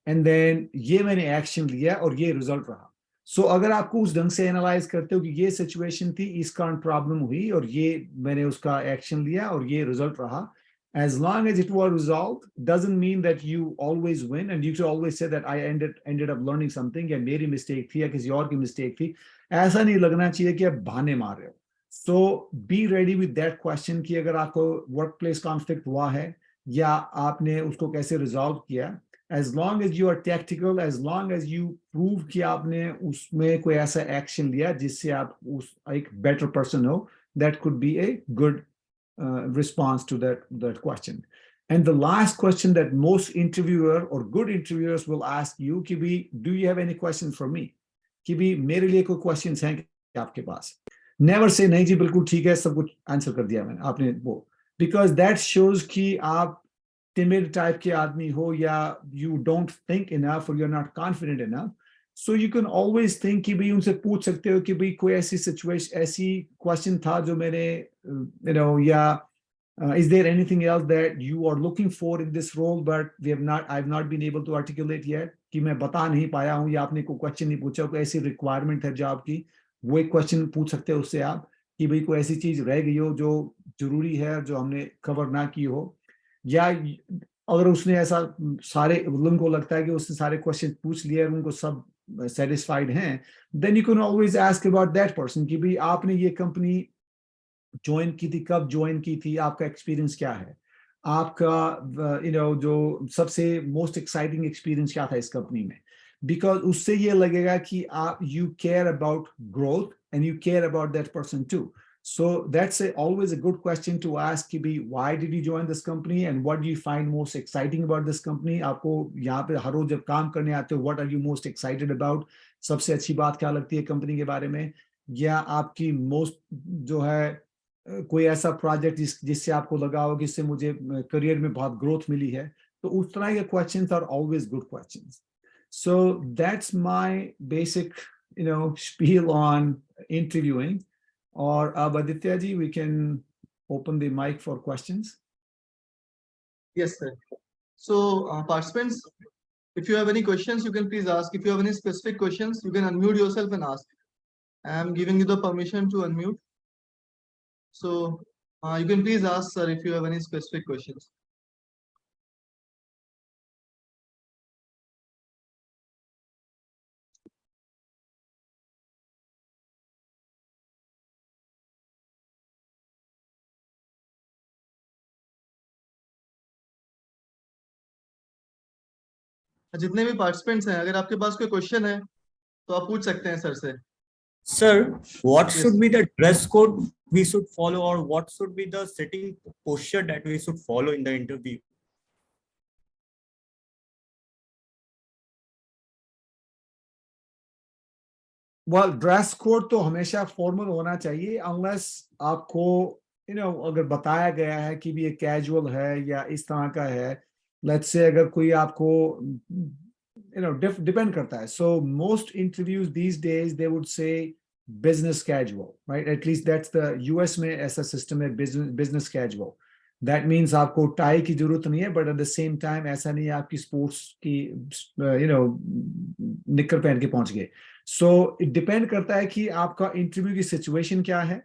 and then ये मैंने एक्शन लिया और ये रिजल्ट रहा. सो अगर आपको उस ढंग से एनालाइज करते हो कि ये सिचुएशन थी, इस कारण प्रॉब्लम हुई, और ये मैंने उसका एक्शन लिया और ये रिजल्ट रहा, as long as it was resolved, doesn't mean that you always win, and you should always say that I ended up learning something, या मेरी मिस्टेक थी या किसी और की मिस्टेक थी. ऐसा नहीं लगना चाहिए कि आप बहाने मार रहे हो. So be ready with that question कि अगर आपको वर्क प्लेस कॉन्फ्लिक्ट हुआ है या आपने उसको कैसे रिजॉल्व किया, as long as you are tactical, as long as you prove कि आपने उसमें कोई ऐसा एक्शन लिया जिससे आप एक better person हो, that could be a good response to that question. And the last question that most interviewer or good interviewers will ask you कि भी do you have any questions for me? कि भी मेरे लिए कोई questions हैं आपके पास? Never say नहीं जी बिल्कुल ठीक है, सब कुछ आंसर कर दिया मैंने, आपने वो, because that shows कि आप timid type के आदमी हो, या you don't think enough or you're not confident enough. So you can always think कि भाई उनसे पूछ सकते हो कि भाई कोई ऐसी situation, ऐसी question था जो मैंने या is there anything else that you are looking for in this role but I've not been able to articulate yet, कि मैं बता नहीं पाया हूँ, या आपने कोई question नहीं पूछा, कोई ऐसी requirement है जॉब की, वो एक question पूछ सकते हो उससे आप कि भाई कोई ऐसी चीज रह गई हो जो जरूरी है, जो हमने cover ना की हो, या अगर उसने ऐसा सारे उनको लगता है कि उसने सारे क्वेश्चन पूछ लिए और उनको सब सेटिस्फाइड हैं, then you can always ask about that person कि भाई आपने ये कंपनी ज्वाइन की थी, कब ज्वाइन की थी, आपका एक्सपीरियंस क्या है, आपका जो सबसे मोस्ट एक्साइटिंग एक्सपीरियंस क्या था इस कंपनी में, बिकॉज उससे ये लगेगा कि आप you care about growth and you care about that person too. So that's always a good question to ask कि भाई why did you join this company and what do you find most exciting about this company. आपको यहाँ पे हर रोज जब काम करने आते हो what are you most excited about, सबसे अच्छी बात क्या लगती है कंपनी के बारे में, या आपकी मोस्ट जो है कोई ऐसा प्रोजेक्ट जिससे आपको लगा हो कि इससे मुझे करियर में बहुत ग्रोथ मिली है. तो उस तरह के questions are always good questions. So that's my basic, spiel on interviewing. Or Aditya ji, we can open the mic for questions. Yes, sir. So, participants, if you have any questions, you can please ask. If you have any specific questions, you can unmute yourself and ask. I am giving you the permission to unmute. So, you can please ask, sir, if you have any specific questions. जितने भी participants हैं, अगर आपके पास कोई question है तो आप पूछ सकते हैं सर से. Sir, what Yes. should be the dress code we should follow, or what should be the sitting posture that we should follow in the interview? Well, dress code तो हमेशा फॉर्मल होना चाहिए unless आपको अगर बताया गया है कि भी ये कैजुअल है या इस तरह का है. Let's say अगर कोई आपको डिपेंड करता है. So most interviews these days they would say business casual, right? At least that's the US में ऐसा सिस्टम है, business casual. That means आपको टाई की जरूरत नहीं है, but at the same time ऐसा नहीं है आपकी स्पोर्ट्स की निकर पहन के पहुंच गए. So it depend करता है कि आपका इंटरव्यू की सिचुएशन क्या है,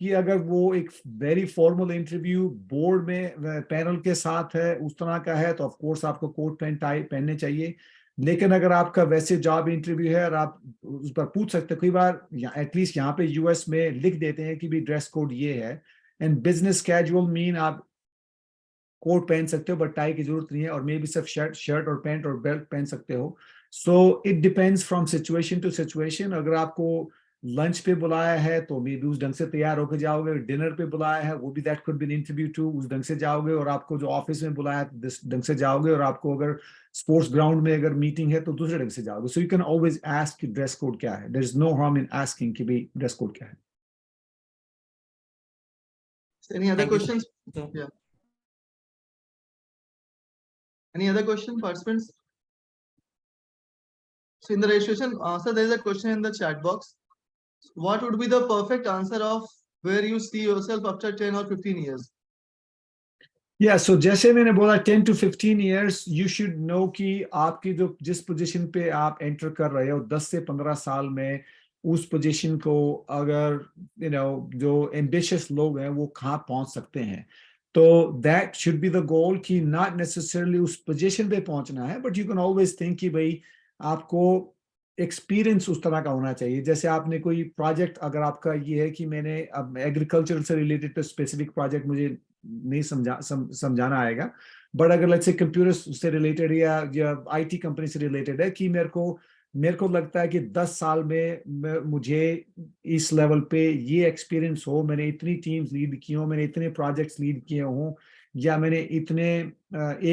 कि अगर वो एक वेरी फॉर्मल इंटरव्यू बोर्ड में पैनल के साथ है, उस तरह का है, तो ऑफ कोर्स आपको कोट पैंट टाई पहनने चाहिए. लेकिन अगर आपका वैसे जॉब इंटरव्यू है और आप उस पर पूछ सकते, कई बार एटलीस्ट यहाँ पे यूएस में लिख देते हैं कि भी ड्रेस कोड ये है. एंड बिजनेस कैजुअल मीन आप कोट पहन सकते हो बट टाई की जरूरत नहीं है, और मे बी सिर्फ शर्ट और पैंट और बेल्ट पहन सकते हो. So it depends from situation to situation. अगर आपको लंच पे बुलाया है तो मे बी उस ढंग से तैयार होकर जाओगे. डिनर पे बुलाया है वो भी that could be an interview too, उस ढंग से जाओगे. और आपको जो ऑफिस में बुलाया है इस ढंग से जाओगे. और आपको अगर स्पोर्ट्स ग्राउंड में अगर मीटिंग है तो दूसरे ढंग से जाओगे. So you can always ask कि ड्रेस कोड क्या है. There is no harm in asking कि भाई ड्रेस कोड क्या है. Any other Thank you, questions? sir. Yeah. Any other question, participants? So in the registration, sir, there is a question in the chat box. What would be the perfect answer of where you see yourself after 10 or 15 years? Yeah, so जैसे मैंने बोला 10 to 15 years, you should know कि आपकी जो जिस position पे आप enter कर रहे हो 10 से 15 साल में उस पोजीशन को अगर जो एम्बिशियस लोग हैं वो कहाँ पहुंच सकते हैं. तो that should be the goal कि नॉट नेसेसरली उस पोजीशन पे पहुंचना है, but you can always think कि भाई आपको एक्सपीरियंस उस तरह का होना चाहिए. जैसे आपने कोई प्रोजेक्ट, अगर आपका ये है कि मैंने अब एग्रीकल्चर से रिलेटेड तो स्पेसिफिक प्रोजेक्ट मुझे नहीं समझाना आएगा, बट अगर लेट्स से कंप्यूटर से रिलेटेड या आईटी कंपनी से रिलेटेड है कि मेरे को लगता है कि 10 साल में मुझे इस लेवल पे ये एक्सपीरियंस हो, मैंने इतनी टीम्स लीड की हो, मैंने इतने प्रोजेक्ट्स लीड किए हों, या मैंने इतने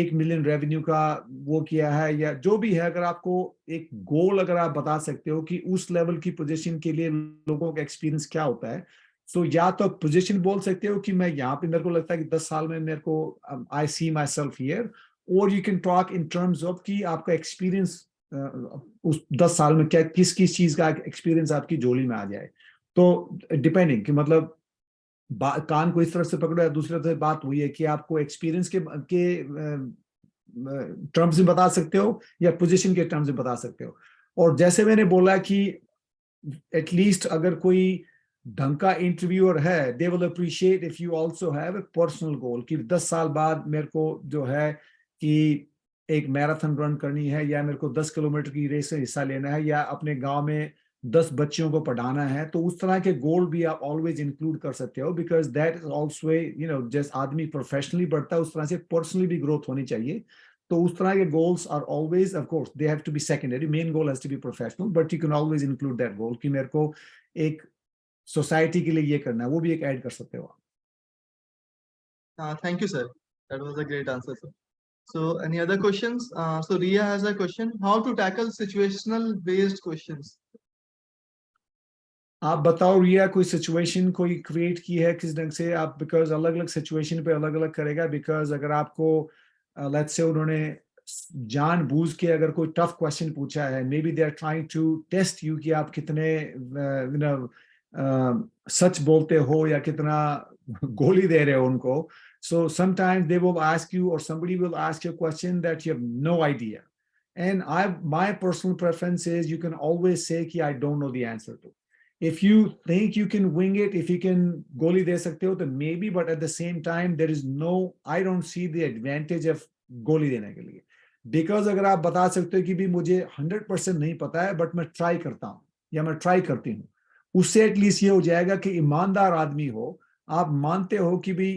1 मिलियन रेवेन्यू का वो किया है, या जो भी है. अगर आपको एक गोल अगर आप बता सकते हो कि उस लेवल की पोजीशन के लिए लोगों का एक्सपीरियंस क्या होता है, सो या तो पोजीशन बोल सकते हो कि मैं यहाँ पे मेरे को लगता है कि 10 साल में मेरे को आई सी माई सेल्फ हियर, और you can talk in terms of कि आपका एक्सपीरियंस उस 10 साल में क्या किस चीज का एक्सपीरियंस आपकी झोली में आ जाए. तो डिपेंडिंग कि मतलब कान को इस तरफ से पकड़ो या दूसरी तरफ से. बात हुई है कि आपको एक्सपीरियंस के टर्म्स में बता सकते हो या पोजीशन के टर्म्स में बता सकते हो. और जैसे मैंने बोला कि एटलीस्ट अगर कोई ढंग का इंटरव्यूअर है, they will appreciate if you also have a personal goal कि 10 साल बाद मेरे को जो है कि एक मैराथन रन करनी है, या मेरे को 10 किलोमीटर की रेस में हिस्सा लेना है, या अपने गांव में 10 बच्चों को पढ़ाना है, तो उस तरह के गोल भी आप ऑलवेज इंक्लूड कर सकते हो, बिकॉज दैट इज ऑल्सो, जैसे आदमी प्रोफेशनली बढ़ता है उस तरह से पर्सनली भी ग्रोथ होनी चाहिए। तो उस तरह के goals are always, of course they have to be secondary, main goal has to be professional, but you can always include that goal कि मेरे को एक सोसाइटी के लिए ये करना है, वो भी एक ऐड कर सकते हो आप। Thank you, sir. That was a great answer, sir. So, any other questions? So, Ria has a question: how to tackle situational-based questions? आप बताओ रिया, कोई सिचुएशन कोई क्रिएट की है किस ढंग से आप, बिकॉज अलग अलग सिचुएशन पे अलग अलग करेगा, बिकॉज अगर आपको लेट्स से उन्होंने जानबूझ के अगर कोई टफ क्वेश्चन पूछा है, maybe they are trying to test you कि आप कितने सच बोलते हो या कितना गोली दे रहे हो उनको। So sometimes they will ask you और somebody will ask you a question that you have no idea, and my personal preference is you can always say कि I don't know the answer to. If you think you can wing it, if you can गोली दे सकते हो तो maybe, but at the same time there is no, I don't see the advantage of गोली देने के लिए, because अगर आप बता सकते हो कि भी मुझे 100% नहीं पता है बट मैं ट्राई करता हूँ या मैं ट्राई करती हूँ, उससे एटलीस्ट ये हो जाएगा कि ईमानदार आदमी हो, आप मानते हो कि भी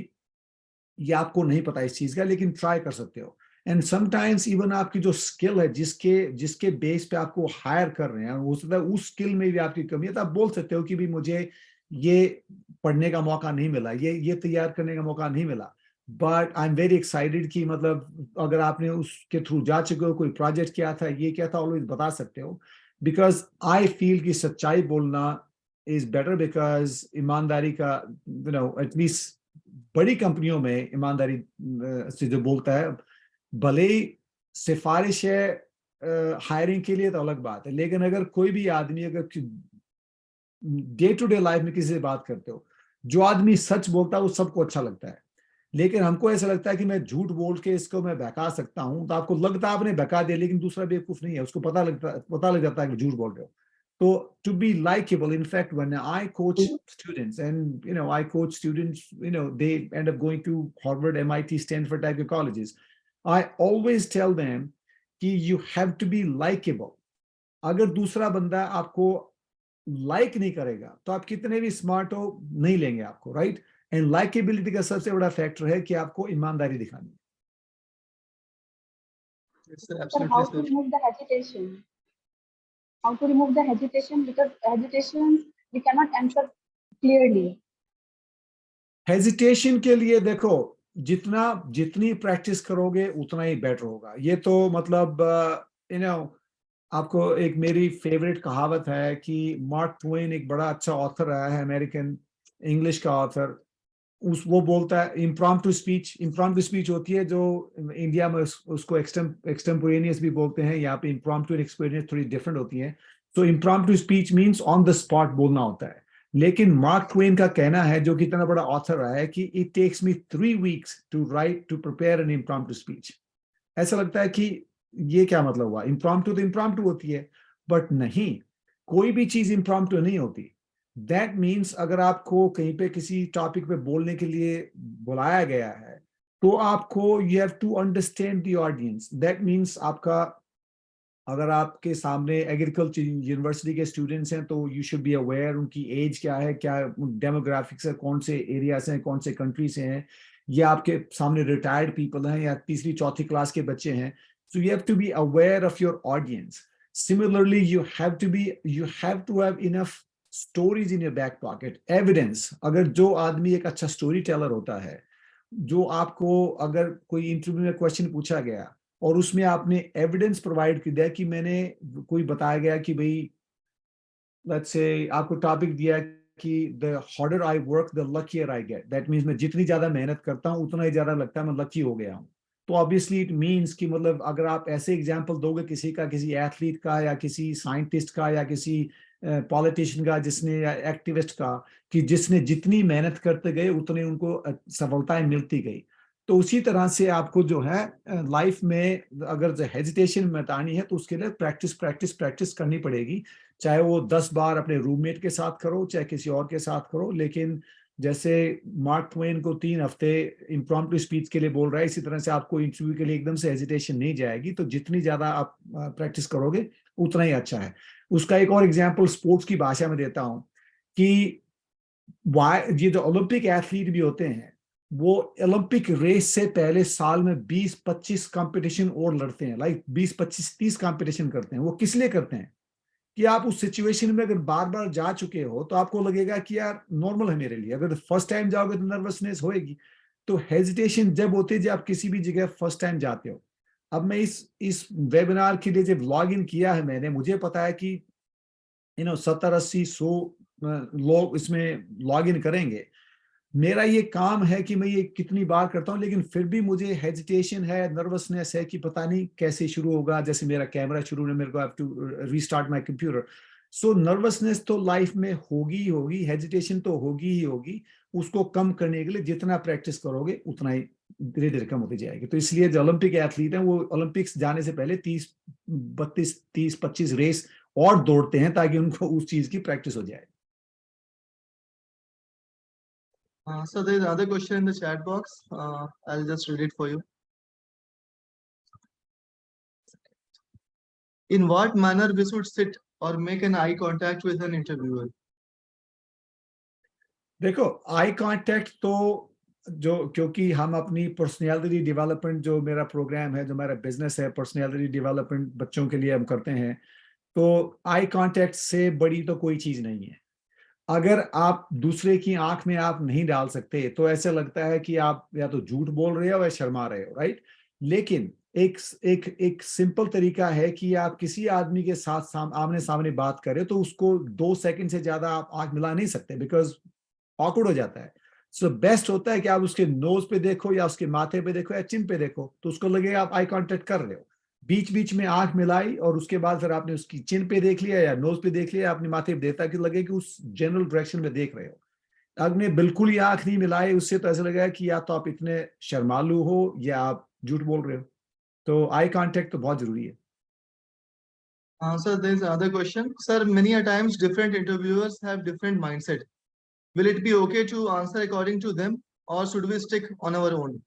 ये आपको नहीं पता इस चीज का लेकिन ट्राई कर सकते हो। एंड समटाइम्स इवन आपकी जो स्किल है जिसके बेस पे आपको हायर कर रहे हैं, हो सकता है उस स्किल में भी आपकी कमी है, तो आप बोल सकते हो कि भी मुझे ये पढ़ने का मौका नहीं मिला, ये तैयार करने का मौका नहीं मिला, but I am very excited कि मतलब अगर आपने उसके थ्रू जा चुके हो, कोई प्रोजेक्ट किया था, ये क्या था, ऑलवेज बता सकते हो, बिकॉज आई फील कि सच्चाई बोलना इज बेटर, बिकॉज ईमानदारी का एटलीस्ट बड़ी कंपनियों में ईमानदारी से जो बोलता है, भले ही सिफारिश है हायरिंग के लिए तो अलग बात है, लेकिन अगर कोई भी आदमी अगर डे टू डे लाइफ में किसी से बात करते हो, जो आदमी सच बोलता है वो सबको अच्छा लगता है, लेकिन हमको ऐसा लगता है कि मैं झूठ बोल के इसको मैं बहका सकता हूं, तो आपको लगता है आपने बहका दिया, लेकिन दूसरा बेवकूफ नहीं है, उसको पता लग जाता है कि झूठ बोल रहे हो। So to be likable, in fact, when I coach students, and I coach students, they end up going to Harvard, MIT, Stanford type of colleges, I always tell them कि you have to be likable. अगर दूसरा बंदा आपको like नहीं करेगा तो आप कितने भी स्मार्ट हो नहीं लेंगे आपको, राइट? एंड लाइकेबिलिटी का सबसे बड़ा फैक्टर है कि आपको ईमानदारी दिखानी है। Yes, sir, Sir, absolutely, how sir. to remove the hesitation? How to remove the hesitation, because hesitation we cannot answer clearly. Hesitation के लिए देखो, जितनी प्रैक्टिस करोगे उतना ही बेटर होगा। ये तो मतलब आपको एक मेरी फेवरेट कहावत है कि मार्क ट्वेन एक बड़ा अच्छा ऑथर रहा है, अमेरिकन इंग्लिश का ऑथर, वो बोलता है इम्प्रॉम्प्टू स्पीच होती है जो इंडिया में उसको एक्सटेम्पोरेनियस भी बोलते हैं, यहाँ पे इम्प्रॉम्प्टू एक्सपीरियंस थोड़ी डिफरेंट होती है। तो impromptu speech means on the spot बोलना होता है, लेकिन मार्क ट्वेन का कहना है, जो कि इतना बड़ा ऑथर रहा है, कि it takes me 3 weeks to prepare an impromptu speech. ऐसा लगता है कि ये क्या मतलब हुआ, इम्प्रॉम्प्टू तो इम्प्रॉम्प्टू होती है, बट नहीं, कोई भी चीज इम्प्रॉम्प्टू नहीं होती। दैट मीन्स अगर आपको कहीं पे किसी टॉपिक पे बोलने के लिए बुलाया गया है, तो आपको you have to understand the audience. That means आपका, अगर आपके सामने एग्रीकल्चर यूनिवर्सिटी के स्टूडेंट्स हैं तो यू शुड बी अवेयर उनकी एज क्या है, क्या डेमोग्राफिक्स है, कौन से एरिया से हैं, कौन से कंट्री से हैं, या आपके सामने रिटायर्ड पीपल हैं या तीसरी चौथी क्लास के बच्चे हैं। So you have to be aware of your audience. Similarly you have to have enough stories in your back pocket, evidence. अगर जो आदमी एक अच्छा स्टोरी टेलर होता है, जो आपको अगर कोई इंटरव्यू में क्वेश्चन पूछा गया और उसमें आपने एविडेंस प्रोवाइड कर दिया कि मैंने, कोई बताया गया कि भाई लेट्स से आपको टॉपिक दिया कि the harder I work the luckier I get, that means मैं जितनी ज्यादा मेहनत करता हूँ उतना ही ज्यादा लगता है मैं लकी हो गया हूँ। तो ऑब्वियसली इट मीन्स कि मतलब अगर आप ऐसे एग्जाम्पल दोगे किसी का, किसी एथलीट का या किसी साइंटिस्ट का या किसी पॉलिटिशियन का, जिसने, या एक्टिविस्ट का, कि जिसने जितनी मेहनत करते गए उतनी उनको सफलताएं मिलती गई। तो उसी तरह से आपको जो है लाइफ में अगर हेजिटेशन मिटानी है तो उसके लिए प्रैक्टिस करनी पड़ेगी, चाहे वो 10 बार अपने रूममेट के साथ करो, चाहे किसी और के साथ करो। लेकिन जैसे मार्क ट्वेन को 3 हफ्ते इम्प्रॉम्प्टू स्पीच के लिए बोल रहा है, इसी तरह से आपको इंटरव्यू के लिए एकदम से हेजिटेशन नहीं जाएगी। तो जितनी ज्यादा आप प्रैक्टिस करोगे उतना ही अच्छा है। उसका एक और एग्जांपल स्पोर्ट्स की भाषा में देता हूं कि ये जो ओलंपिक एथलीट भी होते हैं वो ओलंपिक रेस से पहले साल में 20-25 कंपटीशन और लड़ते हैं, लाइक 20-25-30 कंपटीशन करते हैं। वो किस लिए करते हैं कि आप उस सिचुएशन में अगर बार बार जा चुके हो तो आपको लगेगा कि यार नॉर्मल है मेरे लिए। अगर फर्स्ट टाइम जाओगे तो नर्वसनेस होएगी। तो हेजिटेशन जब होती है जब आप किसी भी जगह फर्स्ट टाइम जाते हो। अब मैं इस वेबिनार के लिए जब लॉग इन किया है मैंने, मुझे पता है कि 70-80-100 लोग इसमें लॉग इन करेंगे। मेरा ये काम है कि मैं ये कितनी बार करता हूँ, लेकिन फिर भी मुझे हेजिटेशन है, नर्वसनेस है कि पता नहीं कैसे शुरू होगा। जैसे मेरा कैमरा शुरू में मेरे को have to restart my computer. So nervousness तो लाइफ में होगी ही होगी, हेजिटेशन तो होगी ही होगी। उसको कम करने के लिए जितना प्रैक्टिस करोगे उतना ही धीरे धीरे कम होती जाएगी। तो इसलिए जो ओलंपिक एथलीट हैं वो ओलंपिक्स जाने से पहले 30-25 रेस और दौड़ते हैं ताकि उनको उस चीज की प्रैक्टिस हो जाए। So there is another question in the chat box. I'll just read it for you. In what manner we should sit or make an eye contact with an interviewer? देखो आई कांटेक्ट तो जो, क्योंकि हम अपनी personality development, जो मेरा programme है, जो मेरा बिजनेस है, पर्सनैलिटी डेवलपमेंट बच्चों के लिए हम करते हैं, तो आई कांटेक्ट से बड़ी तो कोई चीज नहीं है। अगर आप दूसरे की आंख में आप नहीं डाल सकते तो ऐसा लगता है कि आप या तो झूठ बोल रहे हो या शर्मा रहे हो, राइट। लेकिन एक सिंपल तरीका है कि आप किसी आदमी के साथ आमने सामने बात करें तो उसको 2 सेकंड से ज्यादा आप आंख मिला नहीं सकते, बिकॉज ऑकवर्ड हो जाता है। सो बेस्ट होता है कि आप उसके नोज पे देखो या उसके माथे पे देखो या चिन पे देखो, तो उसको लगेगा आप आई कांटेक्ट कर रहे हो। बीच बीच में आंख मिलाई और उसके बाद फिर आपने उसकी चिन पे देख लिया या नोज पे देख लिया, अपने माथे पे देता कि लगे कि उस जनरल डायरेक्शन में देख रहे हो। अगर बिल्कुल ही आंख नहीं मिलाए उससे तो ऐसा लगेगा कि या तो आप इतने शर्मालू हो या आप झूठ बोल रहे हो। तो आई कांटेक्ट तो बहुत जरूरी है। Sir, there is another question. Sir, many a times different interviewers have different mindset. Will it be okay to answer according to them or should we stick on our own?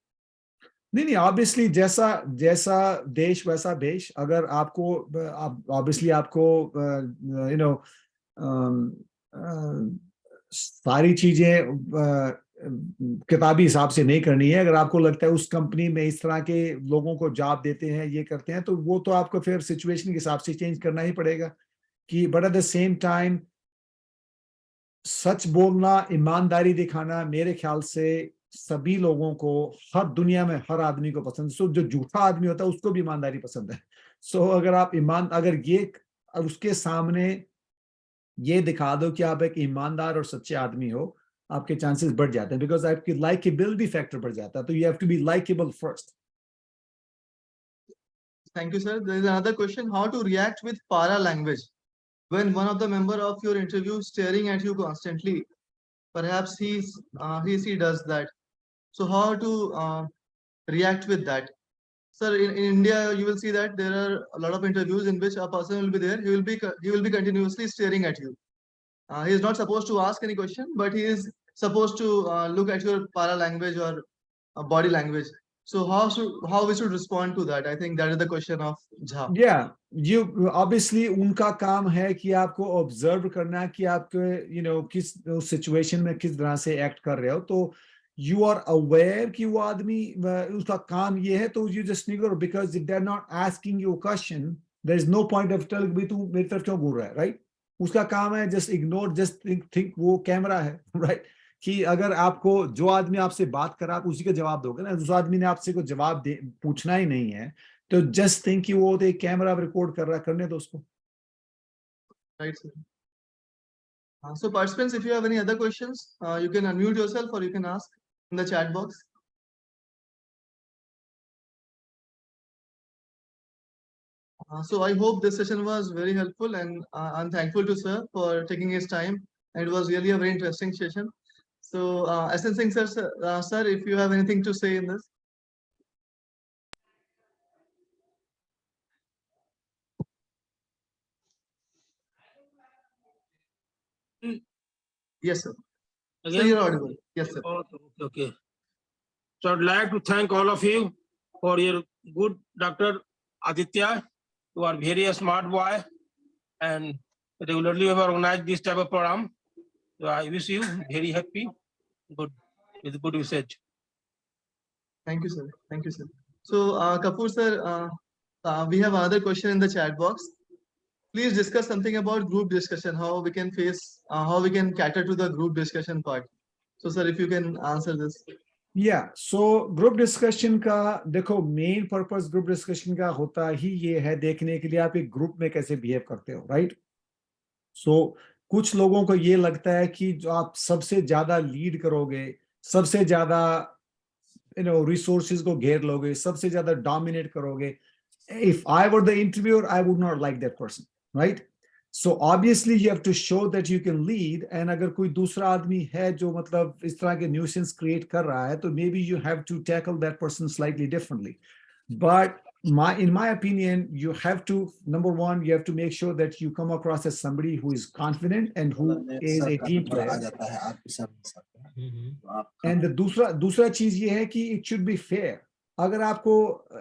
नहीं, obviously जैसा जैसा देश वैसा भेष। अगर आपको obviously आपको सारी चीजें किताबी हिसाब से नहीं करनी है। अगर आपको लगता है उस कंपनी में इस तरह के लोगों को जॉब देते हैं, ये करते हैं, तो वो तो आपको फिर सिचुएशन के हिसाब से चेंज करना ही पड़ेगा। कि but at the same time सच बोलना, ईमानदारी दिखाना मेरे ख्याल से सभी लोगों को, हर दुनिया में हर आदमी को पसंद है। सो जो झूठा आदमी होता है उसको भी ईमानदारी पसंद है। सो अगर आप अगर ये उसके सामने ये दिखा दो कि आप एक ईमानदार और सच्चे आदमी हो, आपके चांसेस बढ़ जाते हैं, बिकॉज आपकी लाइकेबिलिटी फैक्टर बढ़ जाता है। तो you have to be likeable first. Thank you, sir. There is another question. How to react with para language when one of the member of your interview is staring at you constantly? Perhaps he does that. So how to react with that? Sir, in India, you will see that there are a lot of interviews in which a person will be there. He will be continuously staring at you. He is not supposed to ask any question, but he is supposed to look at your para language or body language. So how we should respond to that? I think that is the question of Jha. you obviously उनका काम है कि आपको observe करना कि आपको किस situation में किस तरह से एक्ट कर रहे हो। तो यू आर अवेयर कि वो आदमी उसका काम ये है, तो you just ignore, because if they are not asking you question there is no point of telling भी तू मेरी तरफ क्यों घूर रहा है, राइट। उसका काम है जस्ट इग्नोर, जस्ट थिंक वो कैमरा है, राइट। कि अगर आपको जो आदमी आपसे बात कर रहा है आप उसी का जवाब दोगे ना, उस आदमी ने आपसे कोई जवाब पूछना ही नहीं है, तो जस्ट थिंक कि वो तो एक कैमरा रिकॉर्ड कर रहा है, करने दो उसको। Right, sir. So participants, if you have any other questions, you can unmute yourself or you can ask in the chat box. So I hope this session was very helpful, and I'm thankful to sir for taking his time. It was really a very interesting session. So SN Singh sir, if you have anything to say in this. Yes, sir. So Again? you're audible. Yes, sir. Okay. So I'd like to thank all of you for your good Dr. Aditya. You are very smart boy, and regularly have organized this type of program. So I wish you very happy, good, with good message. Thank you, sir. Thank you, sir. So, Kapoor sir, we have another question in the chat box. Please discuss something about group discussion, how we can how we can cater to the group discussion part. So, sir, if you can answer this. Yeah, so group discussion का देखो main purpose group discussion का होता ही ये है देखने के लिए आप एक ग्रुप में कैसे बिहेव करते हो, राइट? सो कुछ लोगों को ये लगता है कि जो आप सबसे ज्यादा लीड करोगे, सबसे ज्यादा रिसोर्सेज को घेर लोगे, सबसे ज्यादा डोमिनेट करोगे. If I were the interviewer, I would not like that person, right? So obviously you have to show that you can lead. And अगर कोई दूसरा आदमी है जो मतलब इस तरह के nuisance create कर रहा है, तो maybe you have to tackle that person slightly differently. But in my opinion, you have to, number one, you have to make sure that you come across as somebody who is confident and who is a team player. And the दूसरा चीज ये है कि it should be fair. अगर आपको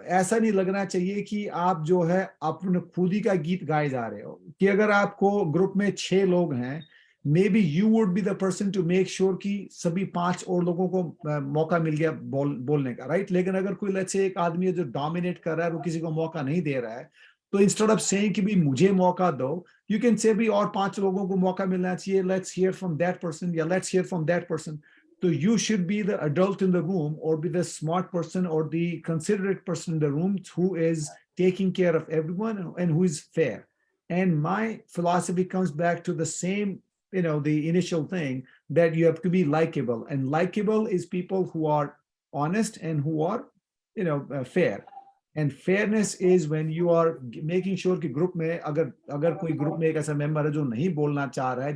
ऐसा नहीं लगना चाहिए कि आप जो है अपने खुद ही का गीत गाए जा रहे हो, कि अगर आपको ग्रुप में 6 लोग हैं, maybe you would be the person to make sure कि सभी 5 और लोगों को मौका मिल गया बोलने का, राइट? लेकिन अगर कोई लेट्स से एक आदमी है जो डोमिनेट कर रहा है, वो किसी को मौका नहीं दे रहा है, तो इंस्टेड ऑफ सेइंग कि भी मुझे मौका दो, यू कैन से भी और 5 लोगों को मौका मिलना चाहिए, let's hear from that person या let's hear from that person. So you should be the adult in the room or be the smart person or the considerate person in the room who is taking care of everyone and who is fair. And my philosophy comes back to the same, the initial thing that you have to be likable. And likable is people who are honest and who are, fair. And fairness is when you are making sure कि group में अगर कोई group में एक ऐसा member है जो नहीं बोलना चाह रहा है,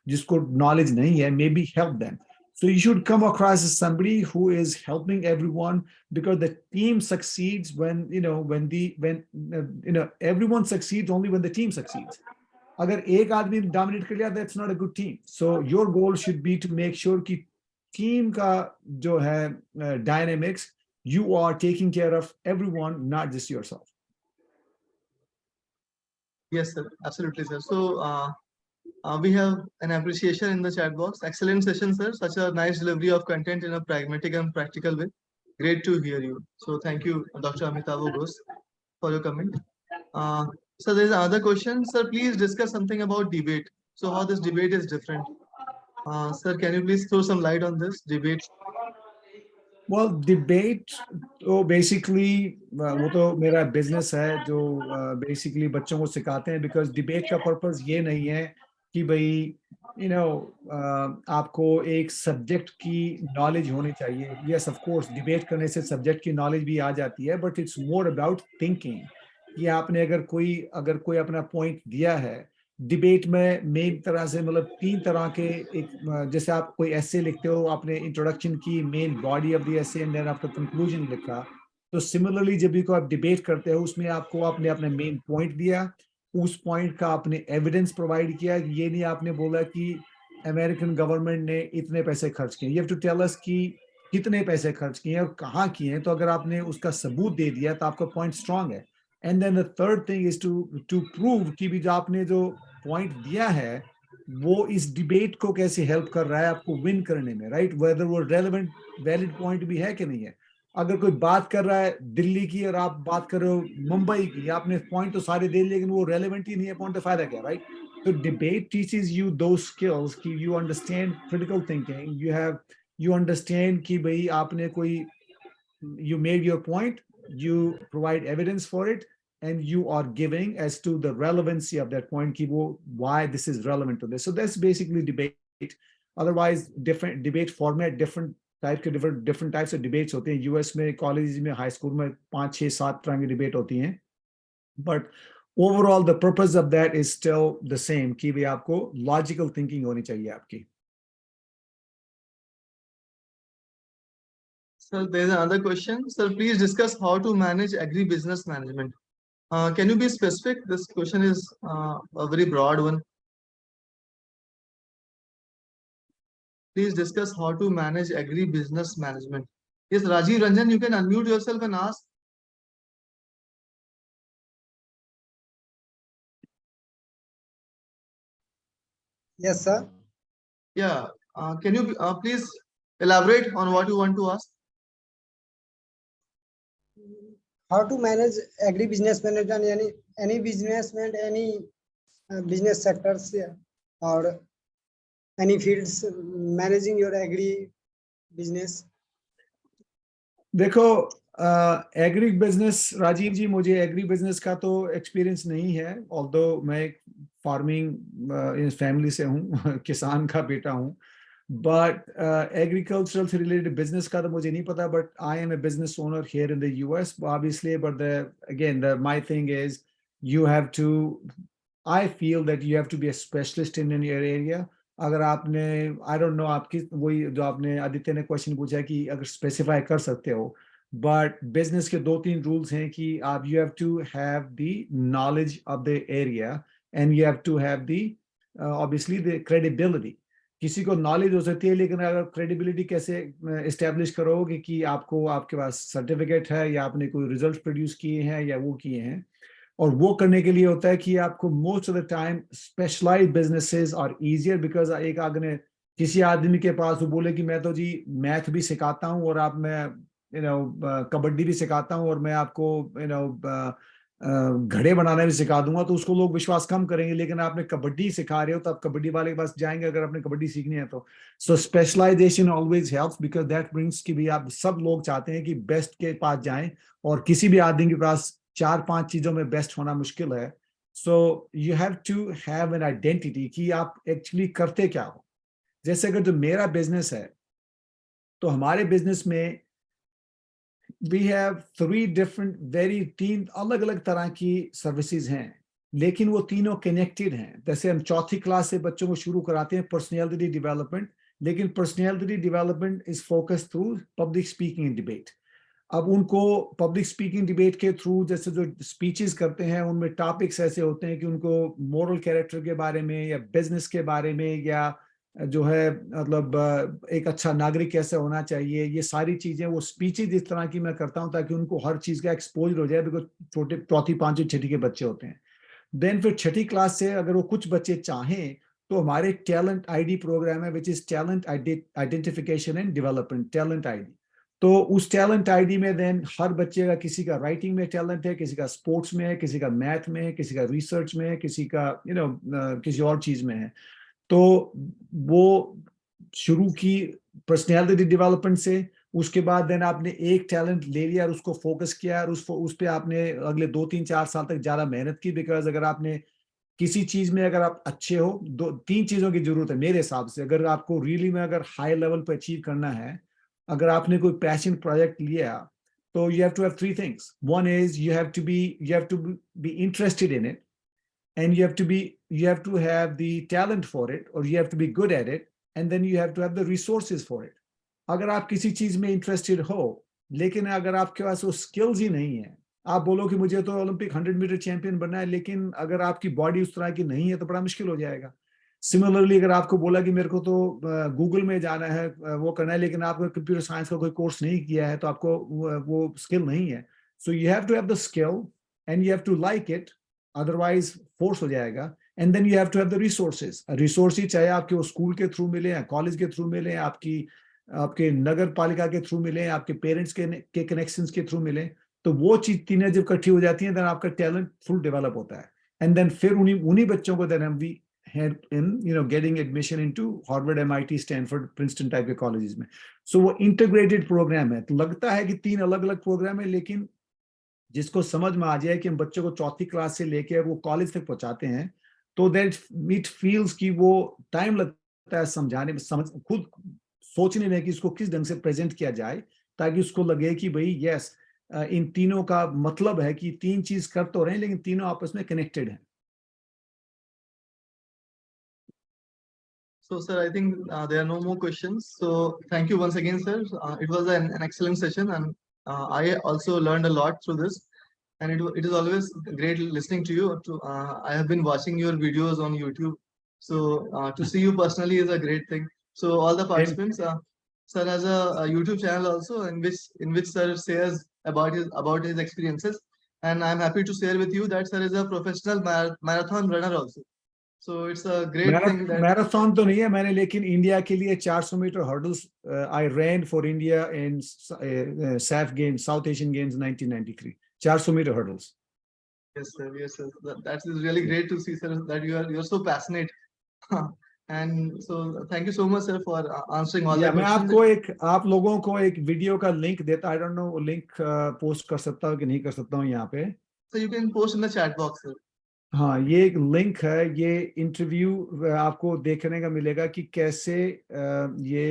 जिसको नॉलेज नहीं है, maybe help them. So you should come across as somebody who is helping everyone, because the team succeeds when everyone succeeds only when the team succeeds. अगर एक आदमी dominate कर लिया, that's not a good team. So your goal should be to make sure कि team का जो है dynamics, you are taking care of everyone, not just yourself. Yes, sir. Absolutely, sir. So we have an appreciation in the chat box. Excellent session, sir. Such a nice delivery of content in a pragmatic and practical way. Great to hear you. So thank you, Dr. Amitabh Ghosh, for your comment. So there's another question. Sir, please discuss something about debate. So how this debate is different. Sir, can you please throw some light on this debate? Well, debate तो basically वो तो मेरा business है जो basically बच्चों को सिखाते हैं, because debate का purpose ये नहीं है कि भाई आपको एक subject की knowledge होनी चाहिए. Yes, of course, debate करने से subject की knowledge भी आ जाती है, but it's more about thinking. कि आपने अगर कोई अपना point दिया है, डिबेट में मेन तरह से मतलब 3 तरह के, एक जैसे आप कोई एसे लिखते हो, आपने इंट्रोडक्शन की, main body of the essay and then आपका कंक्लूजन लिखा. तो सिमिलरली जब भी को आप डिबेट करते हो, उसमें आपको आपने अपना मेन पॉइंट दिया, उस पॉइंट का आपने एविडेंस प्रोवाइड किया. ये नहीं आपने बोला कि अमेरिकन गवर्नमेंट ने इतने पैसे खर्च किए. You have to tell us कि कितने पैसे खर्च किए और कहाँ किए हैं. तो अगर आपने उसका सबूत दे दिया तो आपका पॉइंट स्ट्रांग है. And then the third thing is to prove कि भी जो आपने जो पॉइंट दिया है वो इस डिबेट को कैसे हेल्प कर रहा है आपको विन करने में, राइट? वेदर वो रेलेवेंट वैलिड पॉइंट भी है कि नहीं है. अगर कोई बात कर रहा है दिल्ली की और आप बात कर रहे हो मुंबई की, आपने पॉइंट तो सारे दे लिए लेकिन वो रेलेवेंट ही नहीं है, पॉइंट तो फायदा क्या, राइट? तो डिबेट टीचेस यू दो स्किल्स कि you understand critical thinking, you understand कि भाई आपने कोई, you made your point, you provide evidence for it, and you are giving as to the relevancy of that point, ki wo, why this is relevant to this. So that's basically debate. Otherwise, different debate format, different types of debates होते हैं. US में, colleges में, high school में 5, 6, 7 तरह की debate होती हैं. But overall, the purpose of that is still the same, कि भी आपको logical thinking होनी चाहिए आपकी. Sir, there's another question. Sir, please discuss how to manage agribusiness management. Can you be specific? This question is a very broad one. Please discuss how to manage agribusiness management. Yes, Rajiv Ranjan, you can unmute yourself and ask. Yes, sir. Yeah, can you please elaborate on what you want to ask? How to manage agri-business management, any businessman, any business sectors, yeah, or any fields managing your agri business? देखो agri business, Rajiv जी, मुझे agri business का तो experience नहीं है, although मैं farming family से हूँ, किसान का बेटा हूँ, बट एग्रीकल्चरल से रिलेटेड बिजनेस का तो मुझे नहीं पता, but I am a business owner here in the US obviously, but the again the my thing is you have to, I feel that you have to be a specialist in your area. अगर आपने, I don't know आपकी, वही जो आपने आदित्य ने question पूछा कि अगर स्पेसिफाई कर सकते हो, बट बिजनेस के 2-3 रूल्स हैं कि आप, you have to have the knowledge of the area and you have to have the obviously the credibility. किसी को नॉलेज हो सकती है, लेकिन अगर क्रेडिबिलिटी कैसे इस्टेब्लिश करोगे कि आपको, आपके पास सर्टिफिकेट है या आपने कोई रिजल्ट प्रोड्यूस किए हैं या वो किए हैं, और वो करने के लिए होता है कि आपको most of the time specialised businesses are easier, because एक आगे किसी आदमी के पास वो बोले कि मैं तो जी मैथ भी सिखाता हूँ और आप, मैं कबड्डी भी सिखाता हूँ और मैं आपको घड़े बनाना भी सिखा दूंगा, तो उसको लोग विश्वास कम करेंगे. लेकिन आपने कबड्डी सिखा रहे हो तो आप कबड्डी वाले के पास जाएंगे अगर आपने कबड्डी सीखनी है तो. So specialisation always helps, because that brings कि भी आप, सब लोग चाहते हैं कि बेस्ट के पास जाएं, और किसी भी आदमी के पास 4-5 चीजों में बेस्ट होना मुश्किल है. So you have to have an identity कि आप एक्चुअली करते क्या हो. जैसे अगर जो मेरा बिजनेस है, तो हमारे बिजनेस में वी हैव 3 अलग अलग तरह की सर्विसेज हैं, लेकिन वो तीनों कनेक्टेड हैं. जैसे हम 4th क्लास से बच्चों को शुरू कराते हैं पर्सनैलिटी डेवलपमेंट, लेकिन personality development is focus through public speaking and debate. अब उनको पब्लिक स्पीकिंग डिबेट के थ्रू जैसे जो स्पीचेस करते हैं, उनमें टॉपिक्स ऐसे होते हैं कि उनको मोरल कैरेक्टर के बारे में या बिजनेस के बारे में, या जो है मतलब एक अच्छा नागरिक कैसे होना चाहिए, ये सारी चीजें, वो स्पीचेस इस तरह की मैं करता हूं ताकि उनको हर चीज का एक्सपोजर हो जाए, बिकॉज छोटे 4th, 5th, 6th के बच्चे होते हैं. देन फिर 6th क्लास से अगर वो कुछ बच्चे चाहें तो हमारे टैलेंट आईडी प्रोग्राम है, which is talent identification and development, talent ID. तो उस टैलेंट आईडी में देन हर बच्चे का, किसी का राइटिंग में टैलेंट है, किसी का स्पोर्ट्स में है, किसी का मैथ में है, किसी का रिसर्च में है, किसी का किसी और चीज में है. तो वो शुरू की पर्सनैलिटी डेवलपमेंट से, उसके बाद देन आपने एक टैलेंट ले लिया और उसको फोकस किया और उस पे आपने अगले 2-3-4 साल तक ज्यादा मेहनत की. बिकॉज अगर आपने किसी चीज में अगर आप अच्छे हो, 2-3 चीजों की जरूरत है मेरे हिसाब से. अगर आपको रियली में अगर हाई लेवल पे अचीव करना है, अगर आपने कोई पैशन प्रोजेक्ट लिया, तो you have to have 3 things. One is you have to be interested in it, and you have to have the talent for it, or you have to be good at it, and then you have to have the resources for it. अगर आप किसी चीज में interested हो, लेकिन अगर आपके पास वो स्किल्स ही नहीं है, आप बोलो कि मुझे तो ओलंपिक 100 मीटर चैंपियन बनना है, लेकिन अगर आपकी बॉडी उस तरह की नहीं है तो बड़ा मुश्किल हो जाएगा. सिमिलरली अगर आपको बोला कि मेरे को तो गूगल में जाना है, वो करना है, लेकिन आपको कंप्यूटर साइंस का कोई कोर्स नहीं किया है, तो आपको वो स्किल नहीं है. So you have to have the skill and you have to like it, otherwise force हो जाएगा. And then you have to have the resources. Resources चाहे आपके वो स्कूल के थ्रू मिले या कॉलेज के थ्रू मिले, आपके नगर पालिका के थ्रू मिले, आपके पेरेंट्स के कनेक्शंस के थ्रू मिले, तो वो चीज तीनों जब इकट्ठी हो जाती हैं, देन आपका टैलेंट फुल डेवलप होता है. एंड देन फिर उन्हीं बच्चों को देन हम we help in getting admission into Harvard, MIT, Stanford, Princeton type के कॉलेजेस में. सो वो इंटीग्रेटेड प्रोग्राम है. तो लगता है कि 3 अलग अलग प्रोग्राम है, लेकिन जिसको समझ में आ जाए कि हम बच्चों को 4th क्लास से लेकर वो कॉलेज तक पहुंचाते हैं, तो दैट इट फील्स कि वो टाइम लगता है समझाने में, खुद सोचने में कि इसको किस ढंग से प्रेजेंट किया जाए, ताकि उसको लगे कि भाई यस, इन तीनों का मतलब है कि 3 चीज कर तो रहे हैं, लेकिन तीनों आपस में कनेक्टेड हैं. So, sir, I think there are no more questions. So, thank you once again, sir. It was an excellent session, and I also learned a lot through this. And it is always great listening to you. I have been watching your videos on YouTube, so to see you personally is a great thing. So, all the participants, sir has a YouTube channel also, in which sir shares about his experiences. And I'm happy to share with you that sir is a professional marathon runner also. So it's a great thing that marathon तो नहीं है मैंने लेकिन India के लिए 400 metre hurdles I ran for India in SAF Games South Asian Games 1993 400 metre hurdles yes sir, yes sir. That is really great to see, sir, that you're so passionate. And so thank you so much, sir, for answering all the मैं questions. आपको आप लोगों को एक video का link देता I don't know link post कर सकता हूँ कि नहीं कर सकता हूँ यहाँ पे So you can post in the chat box, sir. हाँ ये एक लिंक है ये इंटरव्यू आपको देखने का मिलेगा कि कैसे ये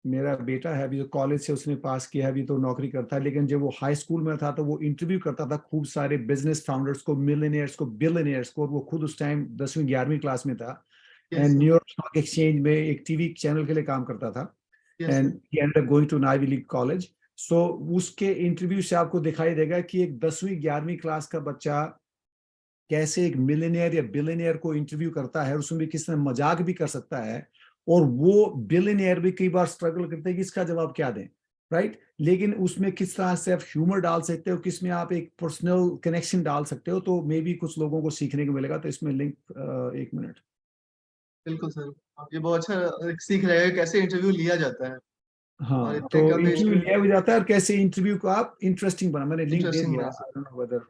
मेरा बेटा है अभी जो कॉलेज से उसने पास किया है अभी तो नौकरी करता है लेकिन जब वो हाई स्कूल में था तो वो इंटरव्यू करता था खूब सारे बिजनेस फाउंडर्स को मिलियनियर्स को बिलियनियर्स को वो खुद उस टाइम 10वीं 11वीं क्लास में था Yes, and sir. New York stock exchange में एक टीवी चैनल के लिए काम करता था Yes, sir. and he ended up going to an Ivy League college. So उसके इंटरव्यू से आपको दिखाई देगा कि एक 10वीं 11वीं क्लास का बच्चा कैसे एक मिलियनियर या बिलियनियर को इंटरव्यू करता है उसमें भी किसी ने मजाक भी कर सकता है और वो बिलियनियर भी कई बार स्ट्रगल करते हैं कि इसका जवाब क्या दें राइट लेकिन उसमें किस तरह से आप ह्यूमर डाल सकते हो किसमें आप एक पर्सनल कनेक्शन डाल सकते हो तो मे बी कुछ लोगों को सीखने को मिलेगा तो इसमें लिंक 1 मिनट बिल्कुल सर ये बहुत अच्छा सीख रहेगा कैसे इंटरव्यू लिया जाता है और हाँ इतने तो कम एज इंटरव्यू में लिया भी जाता है और कैसे इंटरव्यू को आप इंटरेस्टिंग बना मैंने लिंक दे Interesting दिया बना I don't know whether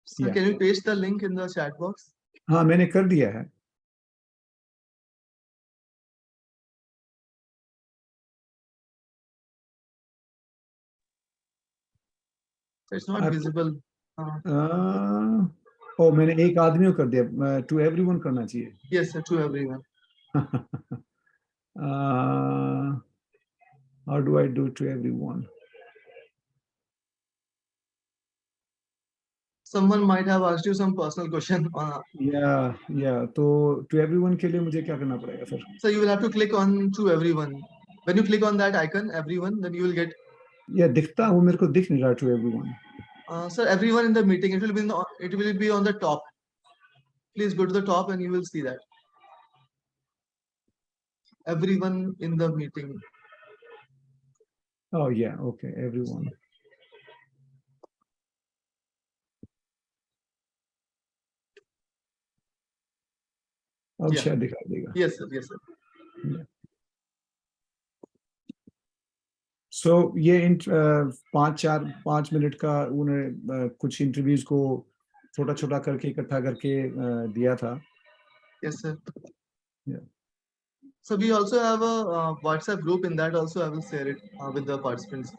Sir, Yeah. can you paste the link in the chat box? हाँ मैंने कर दिया है It's not आपको- visible. ओ मैंने एक आदमी को कर दिया टू एवरीवन करना चाहिए Yes, sir, to everyone. how do I do to everyone Someone might have asked you some personal question. yeah तो to everyone के लिए मुझे क्या करना पड़ेगा फिर So you will have to click on to everyone. When you click on that icon, everyone, then you will get, या दिखता वो मेरे को दिख नहीं रहा to everyone sir, everyone in the meeting. It will be it will be on the top. Please go to the top and you will see that. Everyone in the meeting. oh yeah okay everyone अब Yeah. शायद दिखाई देगा Yes, sir. Yes, sir. सो ये 5 minute का उन्होंने कुछ interviews को छोटा छोटा करके इकट्ठा करके दिया था Yes, sir. Yeah. So we also have a WhatsApp group. In that also, I will share it with the participants.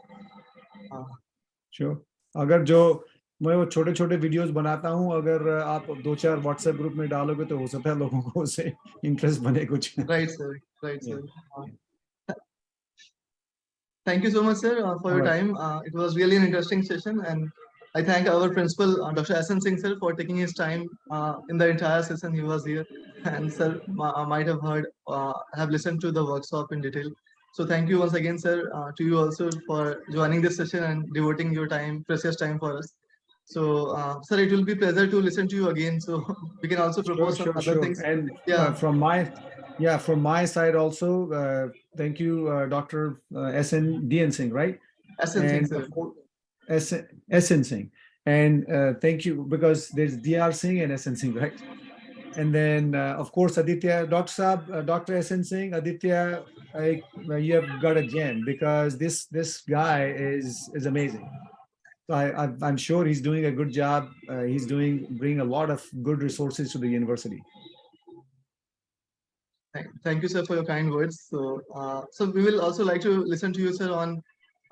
Sure अगर जो मैं वो छोटे छोटे वीडियोस बनाता हूँ अगर आप 2-4 व्हाट्सएप ग्रुप में डालोगे तो हो सकता है लोगों को उससे इंटरेस्ट बने कुछ Right, sir. Right, Yeah. sir. Thank you so much, sir, for your Alright. time. It was really an interesting session, and I thank our principal, Dr. S.N. Singh, sir, for taking his time in the entire session. He was here, and sir might have heard, have listened to the workshop in detail. So thank you once again, sir, to you also for joining this session and devoting your time, precious time for us. So, sir, it will be pleasure to listen to you again. So we can also propose some other things. And Yeah. from my side also thank you Dr. SN Singh right S.N. Singh, and sir. SN Singh and thank you because there's DR Singh and SN Singh right and then of course Aditya Dr. SN Singh Aditya you have got a gem because this guy is amazing so I'm sure he's doing a good job he's bringing a lot of good resources to the university. Thank you, sir, for your kind words. So, so we will also like to listen to you, sir,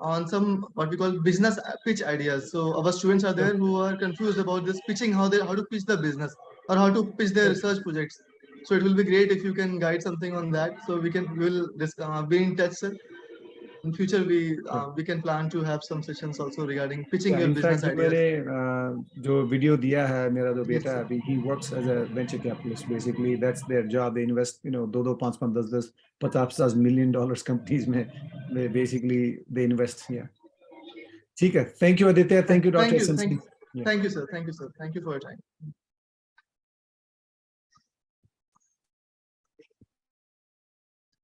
on some what we call business pitch ideas. So our students are there who are confused about this pitching, how to pitch the business or how to pitch their research projects. So it will be great if you can guide something on that. So we will be in touch, sir. In future, we can plan to have some sessions also regarding pitching your in business fact, ideas. मैंने जो video दिया है मेरा जो बेटा sir. अभी he works as a venture capitalist basically that's their job they invest 2 5 10 50 million dollars companies में they basically they invest yeah ठीक है thank you Aditya thank you Dr. Thank you, SN thank Singh. you, thank you, sir. Thank you, sir. Thank you for your time.